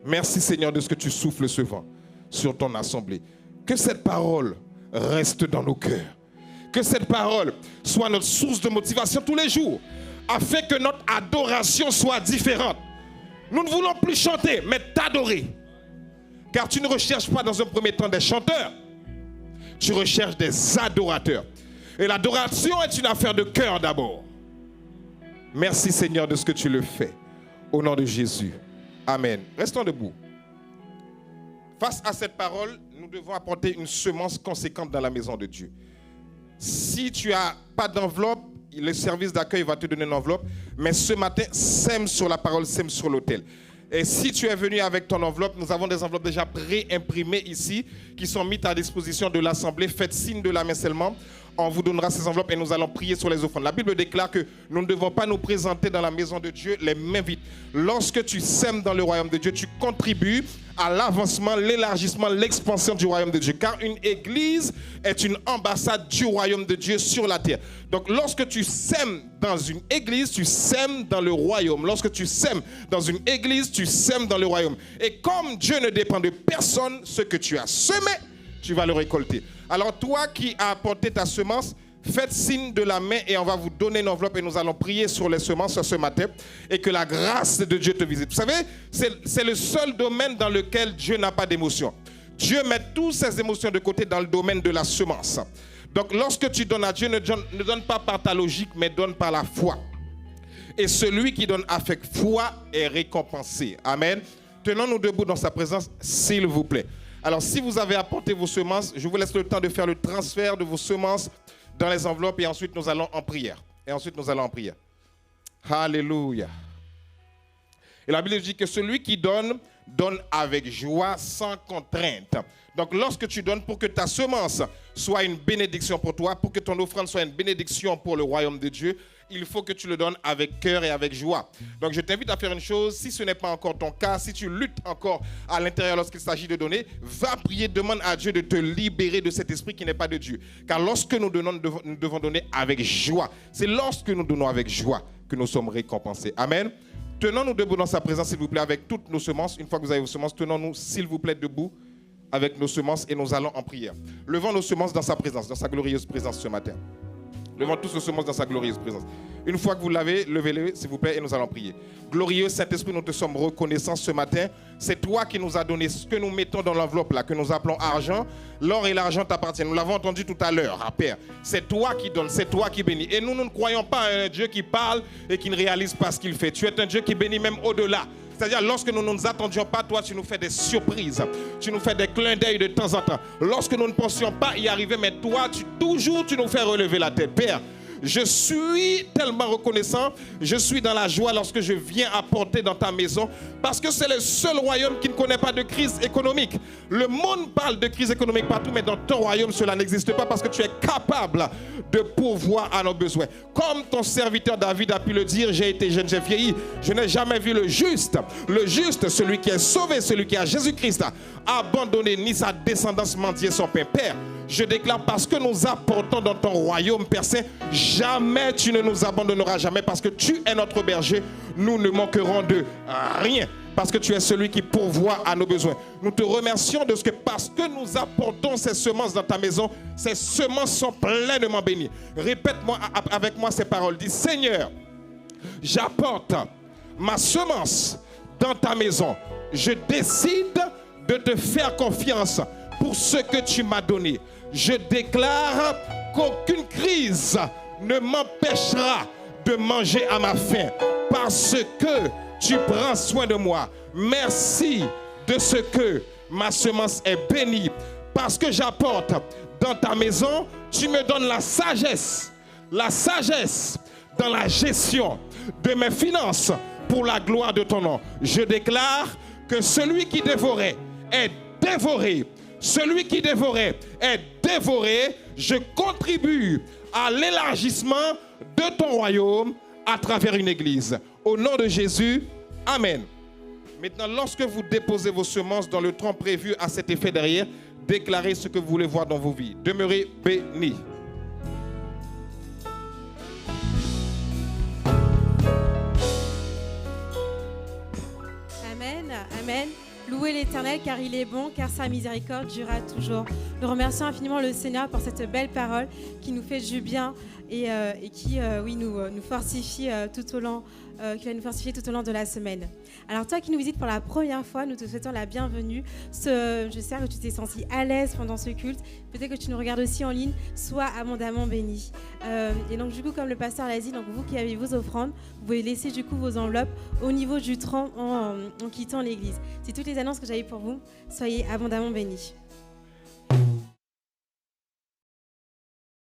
Merci Seigneur de ce que tu souffles ce vent sur ton assemblée. Que cette parole reste dans nos cœurs. Que cette parole soit notre source de motivation tous les jours, afin que notre adoration soit différente. Nous ne voulons plus chanter, mais t'adorer. Car tu ne recherches pas dans un premier temps des chanteurs. Tu recherches des adorateurs. Et l'adoration est une affaire de cœur d'abord. Merci Seigneur de ce que tu le fais. Au nom de Jésus. Amen. Restons debout. Face à cette parole, nous devons apporter une semence conséquente dans la maison de Dieu. Si tu n'as pas d'enveloppe, le service d'accueil va te donner une enveloppe. Mais ce matin, sème sur la parole, sème sur l'autel. Et si tu es venu avec ton enveloppe, nous avons des enveloppes déjà pré-imprimées ici qui sont mises à disposition de l'Assemblée. Faites signe de la main seulement. On vous donnera ces enveloppes et nous allons prier sur les offrandes. La Bible déclare que nous ne devons pas nous présenter dans la maison de Dieu les mains vides. Lorsque tu sèmes dans le royaume de Dieu, tu contribues à l'avancement, l'élargissement, l'expansion du royaume de Dieu. Car une église est une ambassade du royaume de Dieu sur la terre. Donc lorsque tu sèmes dans une église, tu sèmes dans le royaume. Lorsque tu sèmes dans une église, tu sèmes dans le royaume. Et comme Dieu ne dépend de personne, ce que tu as semé, tu vas le récolter. Alors toi qui as apporté ta semence, faites signe de la main et on va vous donner une enveloppe et nous allons prier sur les semences ce matin et que la grâce de Dieu te visite. Vous savez, c'est le seul domaine dans lequel Dieu n'a pas d'émotion. Dieu met toutes ses émotions de côté dans le domaine de la semence. Donc lorsque tu donnes à Dieu, ne donne pas par ta logique, mais donne par la foi. Et celui qui donne avec foi est récompensé. Amen. Tenons-nous debout dans sa présence, s'il vous plaît. Alors, si vous avez apporté vos semences, je vous laisse le temps de faire le transfert de vos semences dans les enveloppes et ensuite nous allons en prière. Alléluia. Et la Bible dit que celui qui donne, donne avec joie, sans contrainte. Donc, lorsque tu donnes pour que ta semence soit une bénédiction pour toi, pour que ton offrande soit une bénédiction pour le royaume de Dieu, il faut que tu le donnes avec cœur et avec joie. Donc, je t'invite à faire une chose. Si ce n'est pas encore ton cas, si tu luttes encore à l'intérieur lorsqu'il s'agit de donner, va prier, demande à Dieu de te libérer de cet esprit qui n'est pas de Dieu. Car lorsque nous donnons, nous devons donner avec joie. C'est lorsque nous donnons avec joie que nous sommes récompensés. Amen. Tenons-nous debout dans sa présence, s'il vous plaît, avec toutes nos semences. Une fois que vous avez vos semences, tenons-nous, s'il vous plaît, debout avec nos semences et nous allons en prière. Levons nos semences dans sa présence, dans sa glorieuse présence ce matin. Levons tous nos semences dans sa glorieuse présence. Une fois que vous l'avez, levez-le, s'il vous plaît, et nous allons prier. Glorieux Saint-Esprit, nous te sommes reconnaissants ce matin. C'est toi qui nous as donné ce que nous mettons dans l'enveloppe là, que nous appelons argent. L'or et l'argent t'appartiennent. Nous l'avons entendu tout à l'heure, Père. C'est toi qui donnes, c'est toi qui bénis. Et nous ne croyons pas à un Dieu qui parle et qui ne réalise pas ce qu'il fait. Tu es un Dieu qui bénit même au-delà. C'est-à-dire, lorsque nous ne nous attendions pas, toi, tu nous fais des surprises. Tu nous fais des clins d'œil de temps en temps. Lorsque nous ne pensions pas y arriver, mais toi, toujours, tu nous fais relever la tête. Père, Je suis tellement reconnaissant. Je suis dans la joie lorsque je viens apporter dans ta maison parce que c'est le seul royaume qui ne connaît pas de crise économique. Le monde parle de crise économique partout, mais dans ton royaume, cela n'existe pas parce que tu es capable de pourvoir à nos besoins. Comme ton serviteur David a pu le dire, j'ai été jeune, j'ai vieilli. Je n'ai jamais vu le juste, celui qui est sauvé, celui qui a Jésus-Christ, abandonné ni sa descendance mendier son pain. Père, je déclare parce que nous apportons dans ton royaume, Père Saint, jamais tu ne nous abandonneras jamais parce que tu es notre berger. Nous ne manquerons de rien parce que tu es celui qui pourvoit à nos besoins. Nous te remercions de ce que parce que nous apportons ces semences dans ta maison, ces semences sont pleinement bénies. Répète-moi avec moi ces paroles. Dis, Seigneur, j'apporte ma semence dans ta maison. Je décide de te faire confiance pour ce que tu m'as donné. Je déclare qu'aucune crise ne m'empêchera de manger à ma faim parce que tu prends soin de moi. Merci de ce que ma semence est bénie. Parce que j'apporte dans ta maison, tu me donnes la sagesse dans la gestion de mes finances pour la gloire de ton nom. Je déclare que celui qui dévorait est dévoré. Celui qui dévorait est dévoré. Je contribue à l'élargissement de ton royaume à travers une église. Au nom de Jésus, Amen. Maintenant, lorsque vous déposez vos semences dans le tronc prévu à cet effet derrière, déclarez ce que vous voulez voir dans vos vies. Demeurez bénis. Amen, amen. Louez l'Éternel car il est bon, car sa miséricorde durera toujours. Nous remercions infiniment le Seigneur pour cette belle parole qui nous fait du bien et qui nous fortifie tout au long, qui va nous fortifier tout au long de la semaine. Alors toi qui nous visites pour la première fois, nous te souhaitons la bienvenue. J'espère que tu t'es senti à l'aise pendant ce culte. Peut-être que tu nous regardes aussi en ligne. Sois abondamment béni. Et donc du coup, comme le pasteur l'a dit, donc vous qui avez vos offrandes, vous pouvez laisser du coup vos enveloppes au niveau du tronc en quittant l'église. C'est toutes les annonces que j'avais pour vous. Soyez abondamment bénis.